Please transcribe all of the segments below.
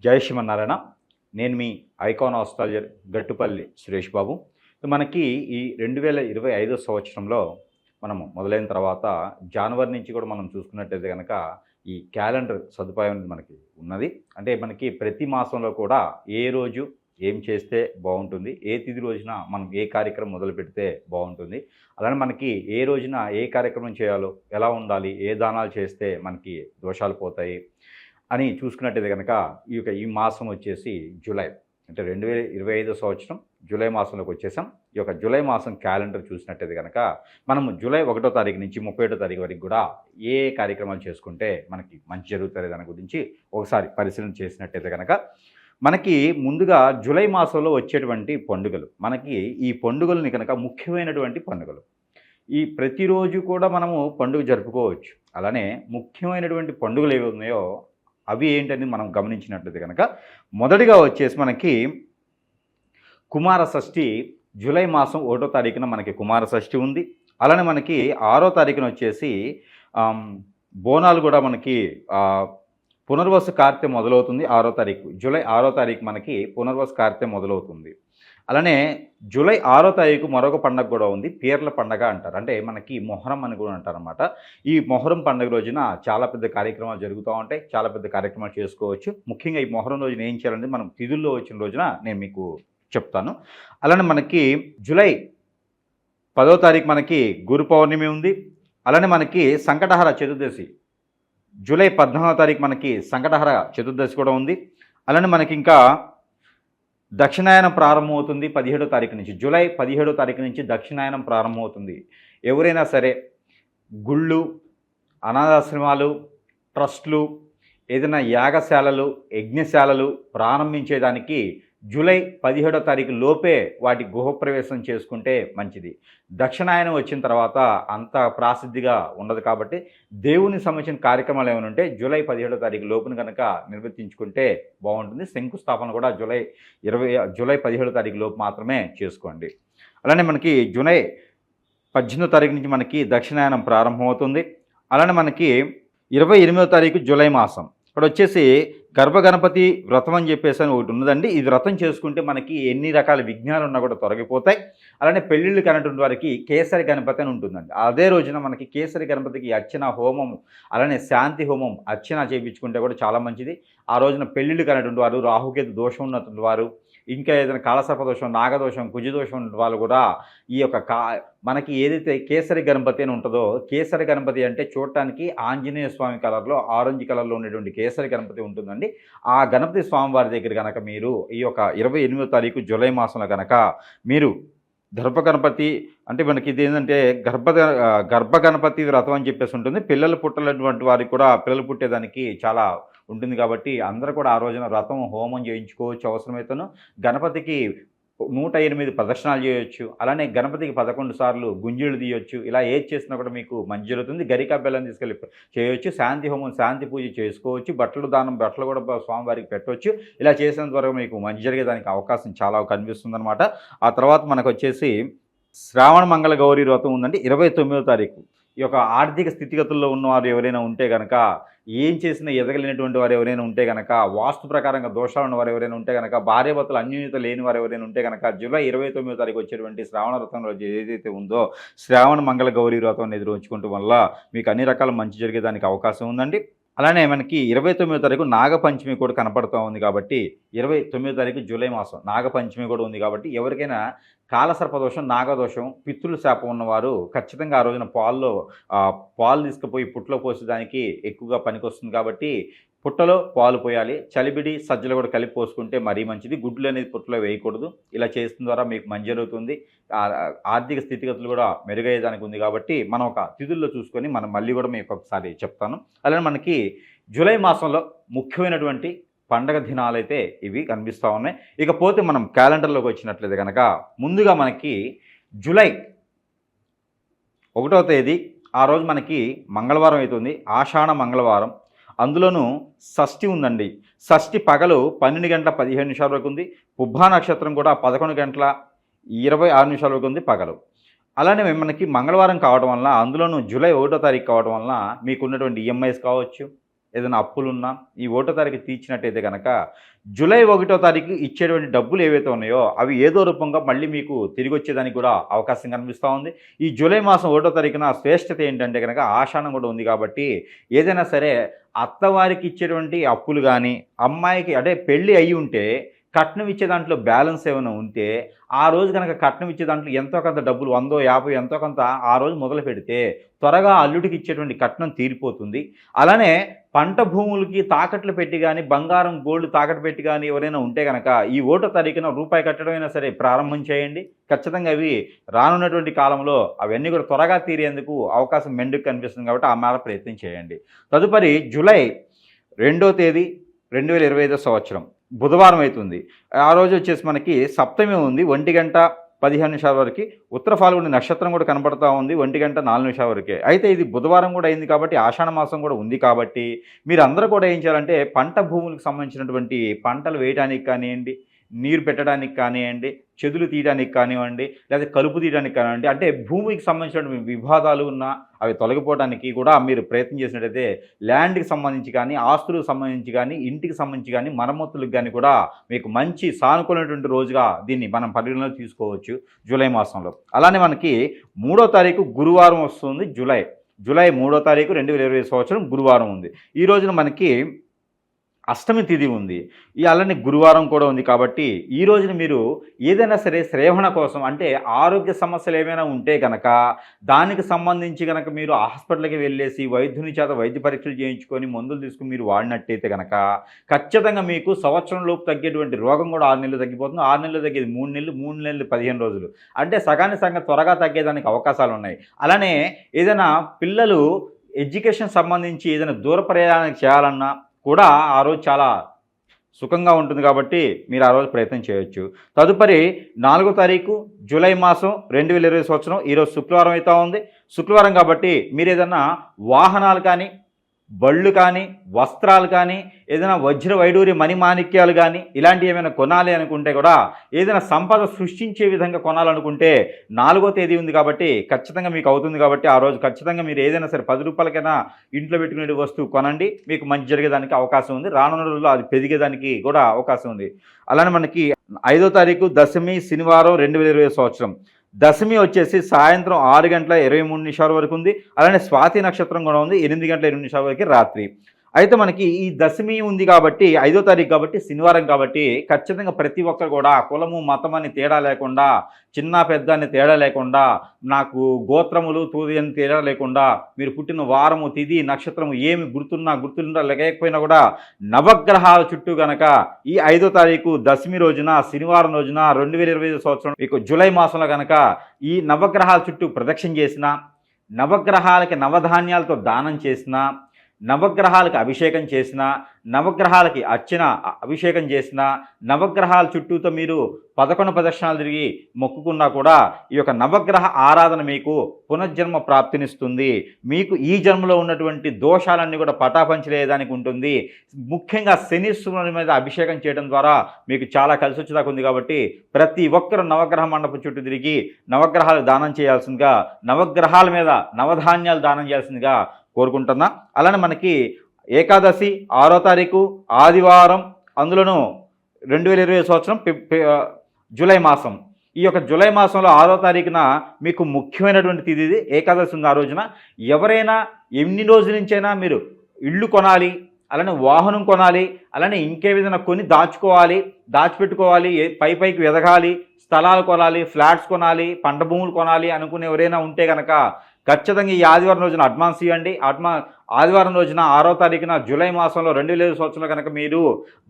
జై శ్రీమన్నారాయణ. నేను మీ icon astrologer Gattupalli Suresh Babu. మనకి ఈ 2025 సంవత్సరంలో మనము మొదలైన తర్వాత జనవరి నుంచి కూడా మనం చూసుకున్నట్టయితే కనుక ఈ క్యాలెండర్ సదుపాయం మనకి ఉన్నది. అంటే మనకి ప్రతి మాసంలో కూడా ఏ రోజు ఏం చేస్తే బాగుంటుంది, ఏ తిథి రోజున మనం ఏ కార్యక్రమం మొదలు పెడితే బాగుంటుంది, అలానే మనకి ఏ రోజున ఏ కార్యక్రమం చేయాలో, ఎలా ఉండాలి, ఏ దానాలు చేస్తే మనకి దోషాలు పోతాయి అని చూసుకున్నట్టయితే కనుక ఈ మాసం వచ్చేసి జూలై, అంటే 2025 సంవత్సరం జూలై మాసంలోకి వచ్చేసాం. ఈ యొక్క జూలై మాసం క్యాలెండర్ చూసినట్టయితే కనుక మనం జూలై 1వ తారీఖు నుంచి 31వ తారీఖు వరకు కూడా ఏ కార్యక్రమాలు చేసుకుంటే మనకి మంచి జరుగుతుంది దాని గురించి ఒకసారి పరిశీలన చేసినట్టయితే కనుక మనకి ముందుగా జూలై మాసంలో వచ్చేటువంటి పండుగలు, మనకి ఈ పండుగలని కనుక ముఖ్యమైనటువంటి పండుగలు, ఈ ప్రతిరోజు కూడా మనము పండుగ జరుపుకోవచ్చు. అలానే ముఖ్యమైనటువంటి పండుగలు ఏవి ఉన్నాయో అవి ఏంటని మనం గమనించినట్లయితే కనుక మొదటిగా వచ్చేసి మనకి కుమార షష్ఠి జూలై మాసం 1వ తారీఖున మనకి కుమార షష్ఠి ఉంది. అలానే మనకి 6వ తారీఖున వచ్చేసి బోనాలు కూడా మనకి పునర్వసు కార్తె మొదలవుతుంది. 6వ తారీఖు జూలై 6వ తారీఖు మనకి పునర్వసు కార్తె మొదలవుతుంది. అలానే జూలై 6వ తారీఖు మరొక పండుగ కూడా ఉంది, పీర్ల పండగ అంటారు. అంటే మనకి మొహరం అని కూడా అంటారనమాట. ఈ మొహరం పండుగ రోజున చాలా పెద్ద కార్యక్రమాలు జరుగుతూ ఉంటాయి, చాలా పెద్ద కార్యక్రమాలు చేసుకోవచ్చు. ముఖ్యంగా ఈ మొహరం రోజున ఏం చేయాలంటే మనం తిథుల్లో వచ్చిన రోజున నేను మీకు చెప్తాను. అలానే మనకి జూలై 10వ తారీఖు మనకి గురు పౌర్ణమి ఉంది. అలానే మనకి సంకటహర చతుర్దశి జూలై 14వ తారీఖు మనకి సంకటహర చతుర్దశి కూడా ఉంది. అలానే మనకి ఇంకా దక్షిణాయనం ప్రారంభమవుతుంది 17వ తారీఖు నుంచి. జూలై 17వ తారీఖు నుంచి దక్షిణాయనం ప్రారంభమవుతుంది. ఎవరైనా సరే గుళ్ళు, అనాథాశ్రమాలు, ట్రస్టులు, ఏదైనా యాగశాలలు, యజ్ఞశాలలు ప్రారంభించేదానికి జూలై 17వ తారీఖు లోపే వాటి గృహప్రవేశం చేసుకుంటే మంచిది. దక్షిణాయనం వచ్చిన తర్వాత అంత ప్రాసిద్ధిగా ఉండదు కాబట్టి దేవుని సంబంధించిన కార్యక్రమాలు ఏమైనా ఉంటే జూలై 17వ తారీఖు లోపున కనుక నిర్వర్తించుకుంటే బాగుంటుంది. శంకుస్థాపన కూడా జూలై 17వ తారీఖు లోపు మాత్రమే చేసుకోండి. అలానే మనకి జూలై 18వ తారీఖు నుంచి మనకి దక్షిణాయనం ప్రారంభమవుతుంది. అలానే మనకి 28వ తారీఖు జూలై మాసం. ఇక్కడ వచ్చేసి గర్భగణపతి వ్రతం అని చెప్పేసి అని ఒకటి ఉన్నదండి. ఈ వ్రతం చేసుకుంటే మనకి ఎన్ని రకాల విఘ్నాలు ఉన్నా కూడా తొలగిపోతాయి. అలానే పెళ్ళిళ్ళు కనటువంటి వారికి కేసరి గణపతి అని ఉంటుందండి. అదే రోజున మనకి కేసరి గణపతికి అర్చన హోమం, అలానే శాంతి హోమం అర్చన చేయించుకుంటే కూడా చాలా మంచిది. ఆ రోజున పెళ్ళిళ్ళు కనటువంటి వారు, రాహుకేతు దోషం ఉన్నటువంటి వారు, ఇంకా ఏదైనా కాలసర్పదోషం, నాగదోషం, కుజదోషం ఉన్న వాళ్ళు కూడా ఈ యొక్క మనకి ఏదైతే కేసరి గణపతి అని ఉంటుందో, కేసరి గణపతి అంటే చూడటానికి ఆంజనేయ స్వామి కలర్లో, ఆరెంజ్ కలర్లో ఉండేటువంటి కేసరి గణపతి ఉంటుందండి. ఆ గణపతి స్వామివారి దగ్గర కనుక మీరు ఈ యొక్క 28వ తారీఖు జూలై మాసంలో కనుక మీరు గర్భగణపతి, అంటే మనకి ఇది ఏంటంటే గర్భగణపతి వ్రతం అని చెప్పేసి ఉంటుంది. పిల్లలు పుట్టలేటువంటి వారికి కూడా పిల్లలు పుట్టేదానికి చాలా ఉంటుంది కాబట్టి అందరూ కూడా ఆ రోజున వ్రతం హోమం చేయించుకోవచ్చు. అవసరమైతేను గణపతికి 108 ప్రదక్షిణాలు చేయొచ్చు. అలానే గణపతికి 11 సార్లు గుంజీలు తీయొచ్చు. ఇలా ఏది చేసినా కూడా మీకు మంచి జరుగుతుంది. గరికా బెల్లం తీసుకెళ్ళి చేయొచ్చు. శాంతి హోమం, శాంతి పూజ చేసుకోవచ్చు. బట్టలు కూడా స్వామివారికి పెట్టవచ్చు. ఇలా చేసినంత వరకు మీకు మంచి జరిగేదానికి అవకాశం చాలా కనిపిస్తుంది అనమాట. ఆ తర్వాత మనకు వచ్చేసి శ్రావణ మంగళ గౌరీ వ్రతం ఉందండి 29వ తారీఖు. ఈ యొక్క ఆర్థిక స్థితిగతుల్లో ఉన్నవారు ఎవరైనా ఉంటే కనుక, ఏం చేసినా ఎదగలేనటువంటి వారు ఎవరైనా ఉంటే కనుక, వాస్తు ప్రకారంగా దోషాలు ఉన్నవారు ఎవరైనా ఉంటే కనుక, భార్యాభర్తలు అన్యోన్యత లేని వారు ఎవరైనా ఉంటే కనుక జూలై 29వ తారీఖు వచ్చేటువంటి శ్రావణ వ్రతం రోజు ఏదైతే ఉందో శ్రావణ మంగళ గౌరీ వ్రతం అనేది రోజుకుంటూ వల్ల మీకు అన్ని రకాల మంచి జరిగేదానికి అవకాశం ఉందండి. అలానే మనకి 29వ తారీఖు నాగపంచమి కూడా కనపడుతూ ఉంది కాబట్టి 29వ తారీఖు జూలై మాసం నాగపంచమి కూడా ఉంది కాబట్టి ఎవరికైనా కాలసర్పదోషం, నాగదోషం, పితృల శాపం ఉన్నవారు ఖచ్చితంగా ఆ రోజున పాలు తీసుకుపోయి పుట్టలో పోసేదానికి ఎక్కువగా పనికొస్తుంది కాబట్టి పుట్టలో పాలు పోయాలి. చలిబిడి, సజ్జలు కూడా కలిపి పోసుకుంటే మరీ మంచిది. గుడ్లు అనేది పుట్టలో వేయకూడదు. ఇలా చేసిన ద్వారా మీకు మంచి జరుగుతుంది. ఆర్థిక స్థితిగతులు కూడా మెరుగయ్యేదానికి ఉంది కాబట్టి మనం ఒక తిథుల్లో చూసుకొని మనం మళ్ళీ కూడా మీకు ఒకసారి చెప్తాను. అలానే మనకి జూలై మాసంలో ముఖ్యమైనటువంటి పండగ దినాలైతే ఇవి కనిపిస్తూ ఉన్నాయి. ఇకపోతే మనం క్యాలెండర్లోకి వచ్చినట్లయితే కనుక ముందుగా మనకి జూలై 1వ తేదీ ఆ రోజు మనకి మంగళవారం అవుతుంది, ఆషాఢ మంగళవారం. అందులోనూ షష్ఠి ఉందండి. షష్ఠి పగలు 12 గంటల 15 నిమిషాల వరకు ఉంది. పుబ్బా నక్షత్రం కూడా 11 గంటల 26 నిమిషాల వరకు ఉంది పగలు. అలానే మనకి మంగళవారం కావడం వలన, అందులోనూ జూలై 1వ తారీఖు కావడం వలన మీకు ఉన్నటువంటి ఈఎంఐస్ కావచ్చు, ఏదైనా అప్పులున్నా ఈ 1వ తారీఖు తీర్చినట్టయితే కనుక జూలై 1వ తారీఖు ఇచ్చేటువంటి డబ్బులు ఏవైతే ఉన్నాయో అవి ఏదో రూపంగా మళ్ళీ మీకు తిరిగి వచ్చేదానికి కూడా అవకాశం కనిపిస్తూ ఉంది. ఈ జూలై మాసం 1వ తారీఖున శ్రేష్టత ఏంటంటే కనుక ఆషాఢం కూడా ఉంది కాబట్టి ఏదైనా సరే అత్తవారికి ఇచ్చేటువంటి అప్పులు కానీ అమ్మాయికి అంటే పెళ్ళి అయ్యి ఉంటే కట్నం ఇచ్చే దాంట్లో బ్యాలెన్స్ ఏమైనా ఉంటే ఆ రోజు కనుక కట్నం ఇచ్చే దాంట్లో ఎంతో కొంత డబ్బులు 100, 50 ఎంతో కొంత ఆ రోజు మొదలు పెడితే త్వరగా అల్లుడికి ఇచ్చేటువంటి కట్నం తీరిపోతుంది. అలానే పంట భూములకి తాకట్లు పెట్టి కానీ బంగారం గోల్డ్ తాకట్టు పెట్టి కానీ ఎవరైనా ఉంటే కనుక ఈ 1వ తారీఖున రూపాయి కట్టడమైనా సరే ప్రారంభం చేయండి. ఖచ్చితంగా అవి రానున్నటువంటి కాలంలో అవన్నీ కూడా త్వరగా తీరేందుకు అవకాశం మెండుకు కనిపిస్తుంది కాబట్టి ఆ మేర ప్రయత్నం చేయండి. తదుపరి జూలై 2వ తేదీ 2025 సంవత్సరం బుధవారం అవుతుంది. ఆ రోజు వచ్చేసి మనకి సప్తమి ఉంది 1:15 వరకు. ఉత్తర ఫాల్గుని నక్షత్రం కూడా కనబడతా ఉంది 1:04 వరకే. అయితే ఇది బుధవారం కూడా అయింది కాబట్టి ఆషాఢ మాసం కూడా ఉంది కాబట్టి మీరందరూ కూడా ఏం చేయాలంటే పంట భూములకు సంబంధించినటువంటి పంటలు వేయడానికి కానివ్వండి, నీరు పెట్టడానికి కానివ్వండి, చెదులు తీయడానికి కానివ్వండి, లేదా కలుపు తీయడానికి కానివ్వండి, అంటే భూమికి సంబంధించినటువంటి వివాదాలు ఉన్నా అవి తొలగిపోవడానికి కూడా మీరు ప్రయత్నం చేసినట్టయితే ల్యాండ్కి సంబంధించి కానీ, ఆస్తులకు సంబంధించి కానీ, ఇంటికి సంబంధించి కానీ, మరమ్మతులకు కానీ కూడా మీకు మంచి సానుకూలమైనటువంటి రోజుగా దీన్ని మనం పరిగణలోకి తీసుకోవచ్చు జూలై మాసంలో. అలానే మనకి 3వ తారీఖు గురువారం వస్తుంది. జూలై 3వ తారీఖు 2020 సంవత్సరం గురువారం ఉంది. ఈ రోజున మనకి అష్టమి తిథి ఉంది. అలానే గురువారం కూడా ఉంది కాబట్టి ఈ రోజున మీరు ఏదైనా సరే శ్రేవణ కోసం అంటే ఆరోగ్య సమస్యలు ఏమైనా ఉంటే కనుక దానికి సంబంధించి కనుక మీరు హాస్పిటల్కి వెళ్ళేసి వైద్యుని చేత వైద్య పరీక్షలు చేయించుకొని మందులు తీసుకుని మీరు వాడినట్టయితే కనుక ఖచ్చితంగా మీకు సంవత్సరం లోపు తగ్గేటువంటి రోగం కూడా 6 నెలలు తగ్గిపోతుంది. 6 నెలలు తగ్గేది 3 నెలలు, 3 నెలలు 15 రోజులు, అంటే సగానికి సగం త్వరగా తగ్గేదానికి అవకాశాలు ఉన్నాయి. అలానే ఏదైనా పిల్లలు ఎడ్యుకేషన్ సంబంధించి ఏదైనా దూర ప్రయాణం చేయాలన్నా కూడా ఆ రోజు చాలా సుఖంగా ఉంటుంది కాబట్టి మీరు ఆ రోజు ప్రయత్నం చేయొచ్చు. తదుపరి 4వ తారీఖు జూలై మాసం 2020 సంవత్సరం ఈరోజు శుక్రవారం అవుతా ఉంది. శుక్రవారం కాబట్టి మీరు ఏదైనా వాహనాలు కానీ, బళ్ళు కానీ, వస్త్రాలు కానీ, ఏదైనా వజ్ర వైడూరి మణిమాణిక్యాలు కానీ ఇలాంటివి ఏమైనా కొనాలి అనుకుంటే కూడా ఏదైనా సంపద సృష్టించే విధంగా కొనాలనుకుంటే 4వ తేదీ ఉంది కాబట్టి ఖచ్చితంగా మీకు అవుతుంది కాబట్టి ఆ రోజు ఖచ్చితంగా మీరు ఏదైనా సరే 10 రూపాయలకైనా ఇంట్లో పెట్టుకునే వస్తువు కొనండి, మీకు మంచి జరిగేదానికి అవకాశం ఉంది. రానున్న రోజుల్లో అది పెరిగేదానికి కూడా అవకాశం ఉంది. అలానే మనకి 5వ తారీఖు దశమి శనివారం 2020 సంవత్సరం. దశమి వచ్చేసి సాయంత్రం 6:23 వరకు ఉంది. అలానే స్వాతి నక్షత్రం కూడా ఉంది 8:20 వరకు రాత్రి. అయితే మనకి ఈ దశమి ఉంది కాబట్టి 5వ తారీఖు కాబట్టి శనివారం కాబట్టి ఖచ్చితంగా ప్రతి ఒక్కరు కూడా కులము మతం అని తేడా లేకుండా, చిన్న పెద్ద అని తేడా లేకుండా, నాకు గోత్రములు తూది అని తేడా లేకుండా, మీరు పుట్టిన వారము తిథి నక్షత్రము ఏమి గుర్తున్నా లేకపోయినా కూడా నవగ్రహాల చుట్టూ గనక ఈ 5వ తారీఖు దశమి రోజున శనివారం రోజున 2025 సంవత్సరం మీకు జూలై మాసంలో గనక ఈ నవగ్రహాల చుట్టూ ప్రదక్షిణ చేసిన, నవగ్రహాలకి నవధాన్యాలతో దానం చేసిన, నవగ్రహాలకు అభిషేకం చేసిన, నవగ్రహాలకి అర్చన అభిషేకం చేసిన, నవగ్రహాల చుట్టూతో మీరు 11 ప్రదక్షిణాలు తిరిగి మొక్కుకున్నా కూడా ఈ యొక్క నవగ్రహ ఆరాధన మీకు పునర్జన్మ ప్రాప్తినిస్తుంది. మీకు ఈ జన్మలో ఉన్నటువంటి దోషాలన్నీ కూడా పటాపంచలేదానికి ఉంటుంది. ముఖ్యంగా శనీశ్వరుని మీద అభిషేకం చేయడం ద్వారా మీకు చాలా కలిసి వచ్చేదాకా ఉంది కాబట్టి ప్రతి ఒక్కరు నవగ్రహ మండపం చుట్టూ తిరిగి నవగ్రహాలు దానం చేయాల్సిందిగా, నవగ్రహాల మీద నవధాన్యాలు దానం చేయాల్సిందిగా కోరుకుంటున్నా. అలానే మనకి ఏకాదశి 6వ తారీఖు ఆదివారం, అందులోనూ 2020 సంవత్సరం జూలై మాసం. ఈ యొక్క జూలై మాసంలో 6వ తారీఖున మీకు ముఖ్యమైనటువంటి తిథి ఇది, ఏకాదశి ఉంది. ఆ రోజున ఎవరైనా ఎన్ని రోజుల నుంచైనా మీరు ఇల్లు కొనాలి, అలానే వాహనం కొనాలి, అలానే ఇంకే విధంగా కొని దాచిపెట్టుకోవాలి, పైకి ఎదగాలి, స్థలాలు కొనాలి, ఫ్లాట్స్ కొనాలి, పంట భూములు కొనాలి అనుకునే ఎవరైనా ఉంటే కనుక ఖచ్చితంగా ఈ ఆదివారం రోజున అడ్వాన్స్ ఇవ్వండి. ఆదివారం రోజున 6వ తారీఖున జూలై మాసంలో 2020 సంవత్సరంలో కనుక మీరు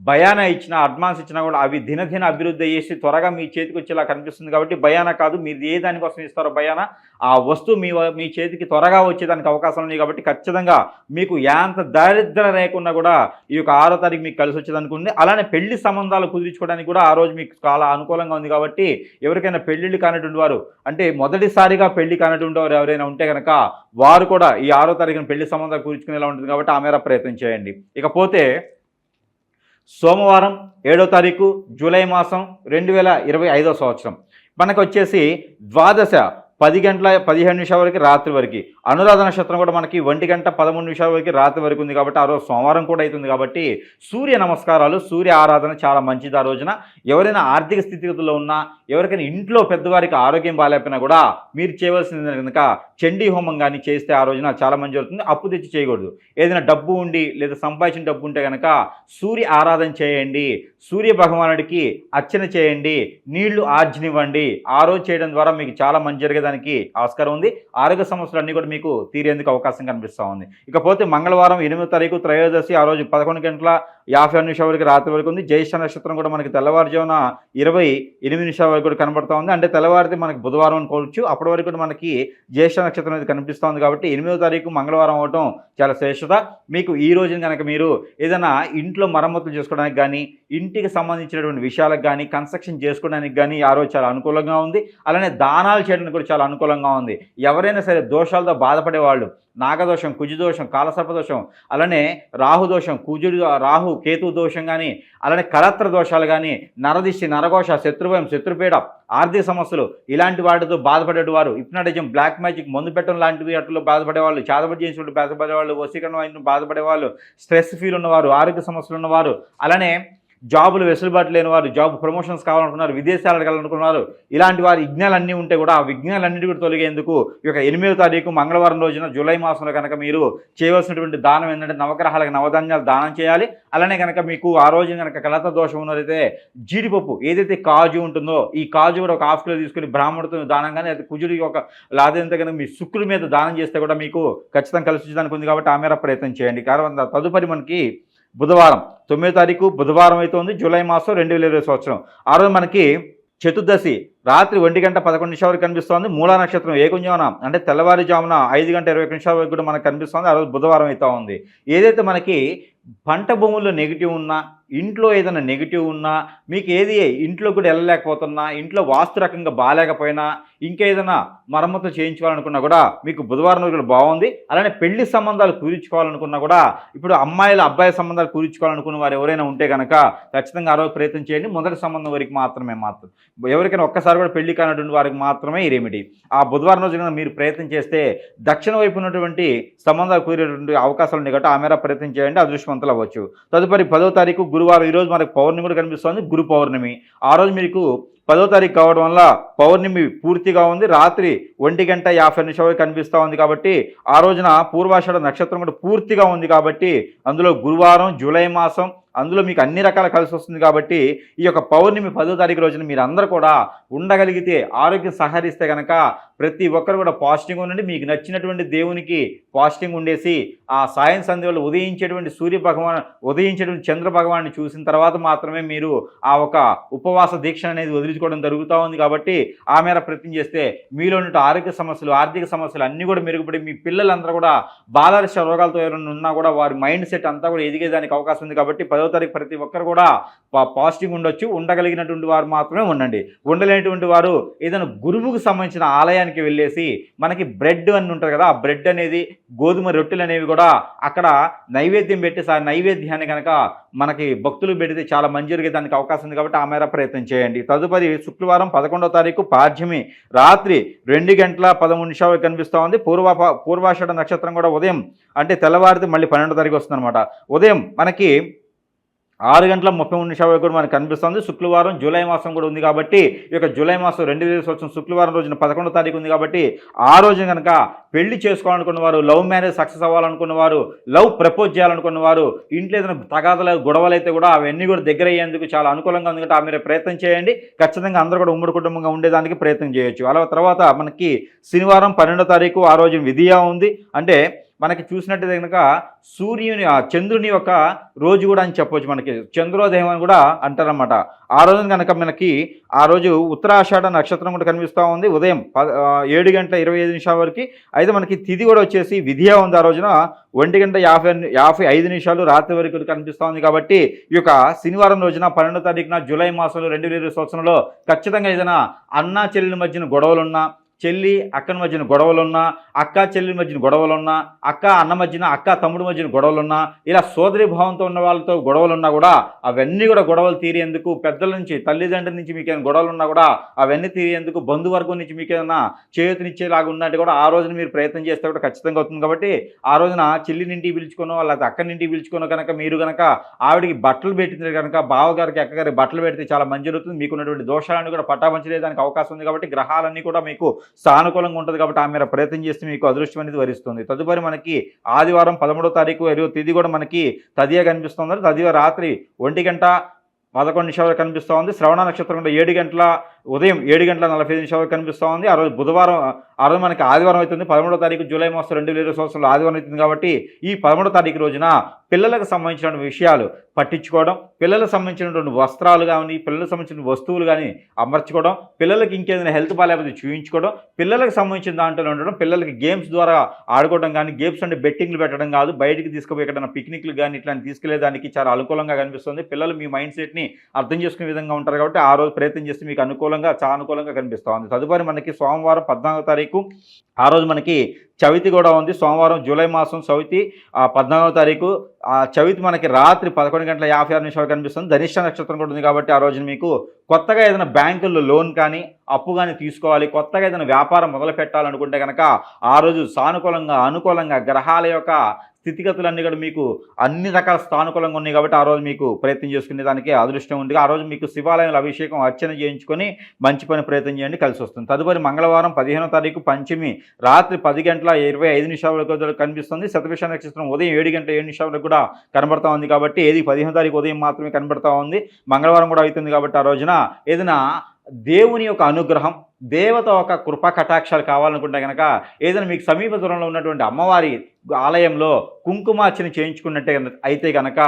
బయానా ఇచ్చినా, అడ్వాన్స్ ఇచ్చినా కూడా అవి దినదిన అభివృద్ధి చేసి త్వరగా మీ చేతికి వచ్చేలా కనిపిస్తుంది కాబట్టి బయానా కాదు, మీరు ఏ దానికోసం ఇస్తారో బయానా ఆ వస్తువు మీ చేతికి త్వరగా వచ్చేదానికి అవకాశం ఉంది కాబట్టి ఖచ్చితంగా మీకు యాంత దారిద్ర లేకుండా కూడా ఈ యొక్క 6వ తారీఖు మీకు కలిసి వచ్చేదానికి ఉంది. అలానే పెళ్లి సంబంధాలు కుదుర్చుకోవడానికి కూడా ఆ రోజు మీకు చాలా అనుకూలంగా ఉంది కాబట్టి ఎవరికైనా పెళ్లిళ్ళు కానటువంటి వారు, అంటే మొదటిసారిగా పెళ్లి కానటువంటి వారు ఎవరైనా ఉంటే కనుక వారు కూడా ఈ 6వ తారీఖున పెళ్లి సంబంధాలు కూర్చుకునేలా ఉంటుంది కాబట్టి ఆ మేర ప్రయత్నం చేయండి. ఇకపోతే సోమవారం 7వ తారీఖు జూలై మాసం 2025 సంవత్సరం మనకు వచ్చేసి ద్వాదశ 10 గంటల 15 నిమిషాల వరకు రాత్రి వరకు. అనురాధ నక్షత్రం కూడా మనకి 1 గంట 13 నిమిషాల వరకు రాత్రి వరకు ఉంది కాబట్టి ఆ రోజు సోమవారం కూడా అవుతుంది కాబట్టి సూర్య నమస్కారాలు, సూర్య ఆరాధన చాలా మంచిది ఆ రోజున. ఎవరైనా ఆర్థిక స్థితిగతుల్లో ఉన్నా, ఎవరికైనా ఇంట్లో పెద్దవారికి ఆరోగ్యం బాగాలేకపోయినా కూడా మీరు చేయవలసింది కనుక చండీ హోమం కానీ చేస్తే ఆ రోజున చాలా మంచి జరుగుతుంది. అప్పు తెచ్చి చేయకూడదు. ఏదైనా డబ్బు ఉండి లేదా సంపాదించిన డబ్బు ఉంటే కనుక సూర్య ఆరాధన చేయండి, సూర్య భగవానుడికి అర్చన చేయండి, నీళ్లు ఆర్జనివ్వండి. ఆ రోజు చేయడం ద్వారా మీకు చాలా మంచి జరిగేదానికి ఆస్కారం ఉంది. ఆరోగ్య సమస్యలు అన్నీ కూడా మీకు తీరేందుకు అవకాశం కనిపిస్తూ ఉంది. ఇకపోతే మంగళవారం 8వ తారీఖు త్రయోదశి, ఆ రోజు 11 గంటల 50 నిమిషాల వరకు రాత్రి వరకు ఉంది. జ్యేష్ఠ నక్షత్రం కూడా మనకి తెల్లవారుజామున 28 నిమిషాల వరకు కూడా కనబడుతూ ఉంది. అంటే తెల్లవారితే మనకి బుధవారం అనుకోవచ్చు. అప్పటి వరకు కూడా మనకి జ్యేష్ఠ నక్షత్రం అనేది కనిపిస్తూ ఉంది కాబట్టి 8వ తారీఖు మంగళవారం అవడం చాలా శ్రేష్టత. మీకు ఈ రోజున కనుక మీరు ఏదైనా ఇంట్లో మరమ్మతులు చేసుకోవడానికి కానీ, ఇంటికి సంబంధించినటువంటి విషయాలకు కానీ, కన్స్ట్రక్షన్ చేసుకోవడానికి కానీ ఆ రోజు చాలా అనుకూలంగా ఉంది. అలానే దానాలు చేయడానికి కూడా చాలా అనుకూలంగా ఉంది. ఎవరైనా సరే దోషాలతో బాధపడేవాళ్ళు, నాగదోషం, కుజదోషం, కాలసర్పదోషం, అలానే రాహుదోషం, రాహు కేతు దోషం కానీ, అలానే కలత్ర దోషాలు కానీ, నరదిష్టి, నరఘోష, శత్రుభయం, శత్రుపీడ, ఆర్థిక సమస్యలు ఇలాంటి వాటితో బాధపడేవారు, హిప్నాటిజం, బ్లాక్ మ్యాజిక్, మందు పెట్టడం లాంటివి అట్లా బాధపడేవాళ్ళు, చాదపడి చేసినట్టు బాధపడేవాళ్ళు, వశీకరణ బాధపడేవాళ్ళు, స్ట్రెస్ ఫీల్ ఉన్నవారు, ఆరోగ్య సమస్యలు ఉన్నవారు, అలానే జాబులు వెసులుబాటు లేని వారు, జాబ్ ప్రమోషన్స్ కావాలనుకున్నారు, విదేశాలకు వెళ్ళాలనుకున్నారు, ఇలాంటి వారి విఘ్నాలన్నీ ఉంటే కూడా ఆ విఘ్నాలన్నిటి కూడా తొలగేందుకు ఈ యొక్క 8వ తారీఖు మంగళవారం రోజున జూలై మాసంలో కనుక మీరు చేయవలసినటువంటి దానం ఏంటంటే నవగ్రహాలకు నవధాన్యాలు దానం చేయాలి. అలానే కనుక మీకు ఆ రోజు కనుక కలత దోషం ఉన్నదైతే జీడిపప్పు ఏదైతే కాజు ఉంటుందో ఈ కాజు కూడా ఒక హాఫ్ కిలో తీసుకుని బ్రాహ్మణుడితో దానం కానీ, అది కుజుడికి ఒక లాదంతా కనుక మీ శుక్రుడి మీద దానం చేస్తే కూడా మీకు ఖచ్చితంగా కలిసి వచ్చేదానికి ఉంది కాబట్టి ఆ మేర ప్రయత్నం చేయండి. కారణం తదుపరి మనకి బుధవారం 9వ తారీఖు బుధవారం అవుతుంది, జూలై మాసం 2020 సంవత్సరం. ఆ రోజు మనకి చతుర్దశి రాత్రి 1 గంట 11 నిమిషాల వరకు కనిపిస్తోంది. మూలా నక్షత్రం ఏకుంజామున అంటే తెల్లవారుజామున 5 గంట 21 నిమిషాల వరకు కూడా మనకు కనిపిస్తుంది. ఆ రోజు బుధవారం అవుతా ఉంది. ఏదైతే మనకి పంట భూముల్లో నెగిటివ్ ఉన్నా, ఇంట్లో ఏదైనా నెగిటివ్ ఉన్నా, మీకు ఏది ఇంట్లో కూడా వెళ్ళలేకపోతున్నా, ఇంట్లో వాస్తు రకంగా బాగాలేకపోయినా, ఇంకేదైనా మరమ్మతు చేయించుకోవాలనుకున్నా కూడా మీకు బుధవారం రోజు కూడా బాగుంది. అలానే పెళ్లి సంబంధాలు కుదుర్చుకోవాలనుకున్నా కూడా, ఇప్పుడు అమ్మాయిల అబ్బాయి సంబంధాలు కుదుర్చుకోవాలనుకున్న వారు ఎవరైనా ఉంటే కనుక ఖచ్చితంగా ఆ రోజు ప్రయత్నం చేయండి. మొదటి సంబంధం వరకు మాత్రమే ఎవరికైనా ఒక్కసారి కూడా పెళ్లి కానటువంటి వారికి మాత్రమే ఈ రెమెడీ. ఆ బుధవారం రోజు కనుక మీరు ప్రయత్నం చేస్తే దక్షిణ వైపు ఉన్నటువంటి సంబంధాలు కుదిరేటువంటి అవకాశాలు ఉన్నాయి కాబట్టి ఆ మేర ప్రయత్నం చేయండి, అదృష్టవంతులు అవ్వచ్చు. తదుపరి 10వ తారీఖు గురువారం, ఈరోజు మనకు పౌర్ణమి కూడా కనిపిస్తుంది, గురు పౌర్ణమి. ఆ రోజు మీకు 10వ తారీఖు కావడం వల్ల పౌర్ణమి పూర్తిగా ఉంది. రాత్రి 1 గంట 50 నిమిషాల వరకు కనిపిస్తూ ఉంది కాబట్టి ఆ రోజున పూర్వాషాఢ నక్షత్రం కూడా పూర్తిగా ఉంది కాబట్టి అందులో గురువారం, జూలై మాసం, అందులో మీకు అన్ని రకాల కలిసి వస్తుంది కాబట్టి ఈ యొక్క పౌర్ణమి 10వ తారీఖు రోజున మీరు అందరూ కూడా ఉండగలిగితే, ఆరోగ్యం సహకరిస్తే కనుక ప్రతి ఒక్కరు కూడా పాజిటివ్గా ఉండండి. మీకు నచ్చినటువంటి దేవునికి పాజిటివ్గా ఉండేసి ఆ సాయం సంధ్యలో ఉదయించేటువంటి ఉదయించేటువంటి చంద్ర భగవాన్ని చూసిన తర్వాత మాత్రమే మీరు ఆ ఒక ఉపవాస దీక్ష అనేది వదిలించుకోవడం జరుగుతూ ఉంది కాబట్టి ఆ మేర ప్రయత్నం చేస్తే మీలో ఉన్న ఆరోగ్య సమస్యలు, ఆర్థిక సమస్యలు అన్నీ కూడా మెరుగుపడి మీ పిల్లలందరూ కూడా బాలారిష్ట రోగాలతో ఎవరైనా ఉన్నా కూడా వారి మైండ్ సెట్ అంతా కూడా ఎదిగేదానికి అవకాశం ఉంది కాబట్టి 10వ తారీఖు ప్రతి ఒక్కరు కూడా పాజిటివ్గా ఉండొచ్చు. ఉండగలిగినటువంటి వారు మాత్రమే ఉండండి. ఉండలేనటువంటి వారు ఏదైనా గురువుకు సంబంధించిన ఆలయానికి వెళ్ళేసి, మనకి బ్రెడ్ అని ఉంటుంది కదా, ఆ బ్రెడ్ అనేది గోధుమ రొట్టెలు అనేవి కూడా అక్కడ నైవేద్యం పెట్టి నైవేద్యాన్ని కనుక మనకి భక్తులు పెడితే చాలా మంచి జరిగేదానికి అవకాశం ఉంది కాబట్టి ఆ మేర ప్రయత్నం చేయండి. తదుపరి శుక్రవారం 11వ తారీఖు పాడ్యమి రాత్రి 2 గంటల 13 నిమిషాలు కనిపిస్తూ ఉంది. పూర్వాషాఢ నక్షత్రం కూడా ఉదయం అంటే తెల్లవారితే మళ్ళీ 12వ తారీఖు వస్తుంది అనమాట. ఉదయం మనకి 6 గంటల 33 నిమిషాల వరకు కూడా మనకు కనిపిస్తుంది. శుక్రవారం జూలై మాసం కూడా ఉంది కాబట్టి ఈ యొక్క జూలై మాసం 2020 సంవత్సరం శుక్రవారం రోజున 11వ తారీఖు ఉంది కాబట్టి ఆ రోజున కనుక పెళ్లి చేసుకోవాలనుకున్న వారు, లవ్ మ్యారేజ్ సక్సెస్ అవ్వాలనుకున్న వారు, లవ్ ప్రపోజ్ చేయాలనుకున్న వారు, ఇంట్లో ఏదైనా తగాదలు గొడవలు అయితే కూడా అవన్నీ కూడా దగ్గర అయ్యేందుకు చాలా అనుకూలంగా ఉంది కాబట్టి మీరు ప్రయత్నం చేయండి. ఖచ్చితంగా అందరూ కూడా ఉమ్మడి కుటుంబంగా ఉండేదానికి ప్రయత్నం చేయొచ్చు. అలా తర్వాత మనకి శనివారం 12వ తారీఖు ఆ రోజు విధియా ఉంది. అంటే మనకి చూసినట్టయితే కనుక చంద్రుని యొక్క రోజు కూడా అని చెప్పవచ్చు. మనకి చంద్రోదయం అని కూడా అంటారనమాట. ఆ రోజున కనుక మనకి ఆ రోజు ఉత్తరాషాఢ నక్షత్రం కూడా కనిపిస్తూ ఉంది. ఉదయం 7 గంటల 25 నిమిషాల వరకు. అయితే మనకి తిథి కూడా వచ్చేసి విధియా ఉంది. ఆ రోజున 1 గంట 55 నిమిషాలు రాత్రి వరకు కనిపిస్తూ ఉంది కాబట్టి ఈ యొక్క శనివారం రోజున 12వ తారీఖున జూలై మాసంలో 2020 సంవత్సరంలో ఖచ్చితంగా ఏదైనా అన్నా చెల్లెల మధ్యన గొడవలున్నా, చెల్లి అక్కల మధ్యన గొడవలున్నా, అక్క చెల్లి మధ్యన గొడవలున్నా, అక్క అన్న మధ్యన, అక్క తమ్ముడి మధ్యన గొడవలున్నా, ఇలా సోదరి భావంతో ఉన్న వాళ్ళతో గొడవలున్నా కూడా అవన్నీ కూడా గొడవలు తీరేందుకు, పెద్దల నుంచి తల్లిదండ్రుల నుంచి మీకు ఏమైనా గొడవలున్నా కూడా అవన్నీ తీరేందుకు, బంధువర్గం నుంచి మీకు ఏదైనా చేయూతనిచ్చేలాగా ఉన్నట్టు కూడా ఆ రోజున మీరు ప్రయత్నం చేస్తే కూడా ఖచ్చితంగా అవుతుంది. కాబట్టి ఆ రోజున చెల్లినింటికి పిలుచుకోనో లేకపోతే అక్కనింటికి పిలుచుకోనో కనుక మీరు కనుక ఆవిడికి బట్టలు పెట్టింది కనుక, బావగారికి అక్కగారికి బట్టలు పెడితే చాలా మంచి జరుగుతుంది. మీకున్నటువంటి దోషాలన్నీ కూడా పటాపంచలేదానికి అవకాశం ఉంది. కాబట్టి గ్రహాలన్నీ కూడా మీకు సానుకూలంగా ఉంటుంది. కాబట్టి ఆ మీరు ప్రయత్నం చేస్తే మీకు అదృష్టం అనేది వరిస్తుంది. తదుపరి మనకి ఆదివారం 13వ తారీఖు 20వ తేదీ కూడా మనకి తదియ కనిపిస్తుంది. తదియ రాత్రి 1:11 కనిపిస్తూ ఉంది. శ్రవణ నక్షత్రం కూడా ఉదయం 7:45 కనిపిస్తూ ఉంది. ఆ రోజు బుధవారం, ఆ రోజు మనకి ఆదివారం అవుతుంది. 13వ తారీఖు జూలై మాసం 2020 సంవత్సరంలో ఆదివారం అవుతుంది. కాబట్టి ఈ 13వ తారీఖు రోజున పిల్లలకు సంబంధించిన విషయాలు పట్టించుకోవడం, పిల్లలకు సంబంధించినటువంటి వస్త్రాలు కానీ, పిల్లలకు సంబంధించిన వస్తువులు కానీ అమర్చుకోవడం, పిల్లలకి ఇంకేదైనా హెల్త్ బాగాలేకపోతే చూపించుకోవడం, పిల్లలకు సంబంధించిన దాంట్లో ఉండడం, పిల్లలకి గేమ్స్ ద్వారా ఆడుకోవడం కానీ, గేమ్స్ అంటే బెట్టింగ్లు పెట్టడం కాదు, బయటికి తీసుకుపోయి ఎక్కడైనా పిక్నిక్లు కానీ ఇట్లాంటి తీసుకెళ్లేదానికి చాలా అనుకూలంగా కనిపిస్తుంది. పిల్లలు మీ మైండ్ సెట్ని అర్థం చేసుకునే విధంగా ఉంటారు. కాబట్టి ఆ రోజు ప్రయత్నం చేస్తే మీకు చాలా అనుకూలంగా కనిపిస్తూ ఉంది. తదుపరి మనకి సోమవారం 14వ తారీఖు, ఆ రోజు మనకి చవితి కూడా ఉంది. సోమవారం జూలై మాసం చవితి 14వ తారీఖు. ఆ చవితి మనకి రాత్రి 11:56 కనిపిస్తుంది. ధనిష్ట నక్షత్రం కూడా ఉంది. కాబట్టి ఆ రోజున మీకు కొత్తగా ఏదైనా బ్యాంకుల్లో లోన్ కానీ, అప్పు కానీ తీసుకోవాలి, కొత్తగా ఏదైనా వ్యాపారం మొదలు పెట్టాలనుకుంటే కనుక ఆ రోజు సానుకూలంగా, అనుకూలంగా గ్రహాల యొక్క స్థితిగతులన్నీ కూడా మీకు అన్ని రకాల సానుకూలంగా ఉన్నాయి. కాబట్టి ఆ రోజు మీకు ప్రయత్నం చేసుకునే దానికి అదృష్టం ఉంది. ఆ రోజు మీకు శివాలయంలో అభిషేకం అర్చన చేయించుకొని మంచి పని ప్రయత్నం చేయండి, కలిసి వస్తుంది. తదుపరి మంగళవారం 15వ తారీఖు పంచమి రాత్రి 10:25 కనిపిస్తుంది. శతభిష నక్షత్రం ఉదయం 7:07 కూడా కనబడతా ఉంది. కాబట్టి ఏది 15వ తారీఖు ఉదయం మాత్రమే కనబడతా ఉంది. మంగళవారం కూడా అవుతుంది. కాబట్టి ఆ రోజున ఏదైనా దేవుని యొక్క అనుగ్రహం, దేవత ఒక కృపా కటాక్షాలు కావాలనుకుంటే కనుక ఏదైనా మీకు సమీప దూరంలో ఉన్నటువంటి అమ్మవారి ఆలయంలో కుంకుమార్చన చేయించుకున్నట్టే అయితే కనుక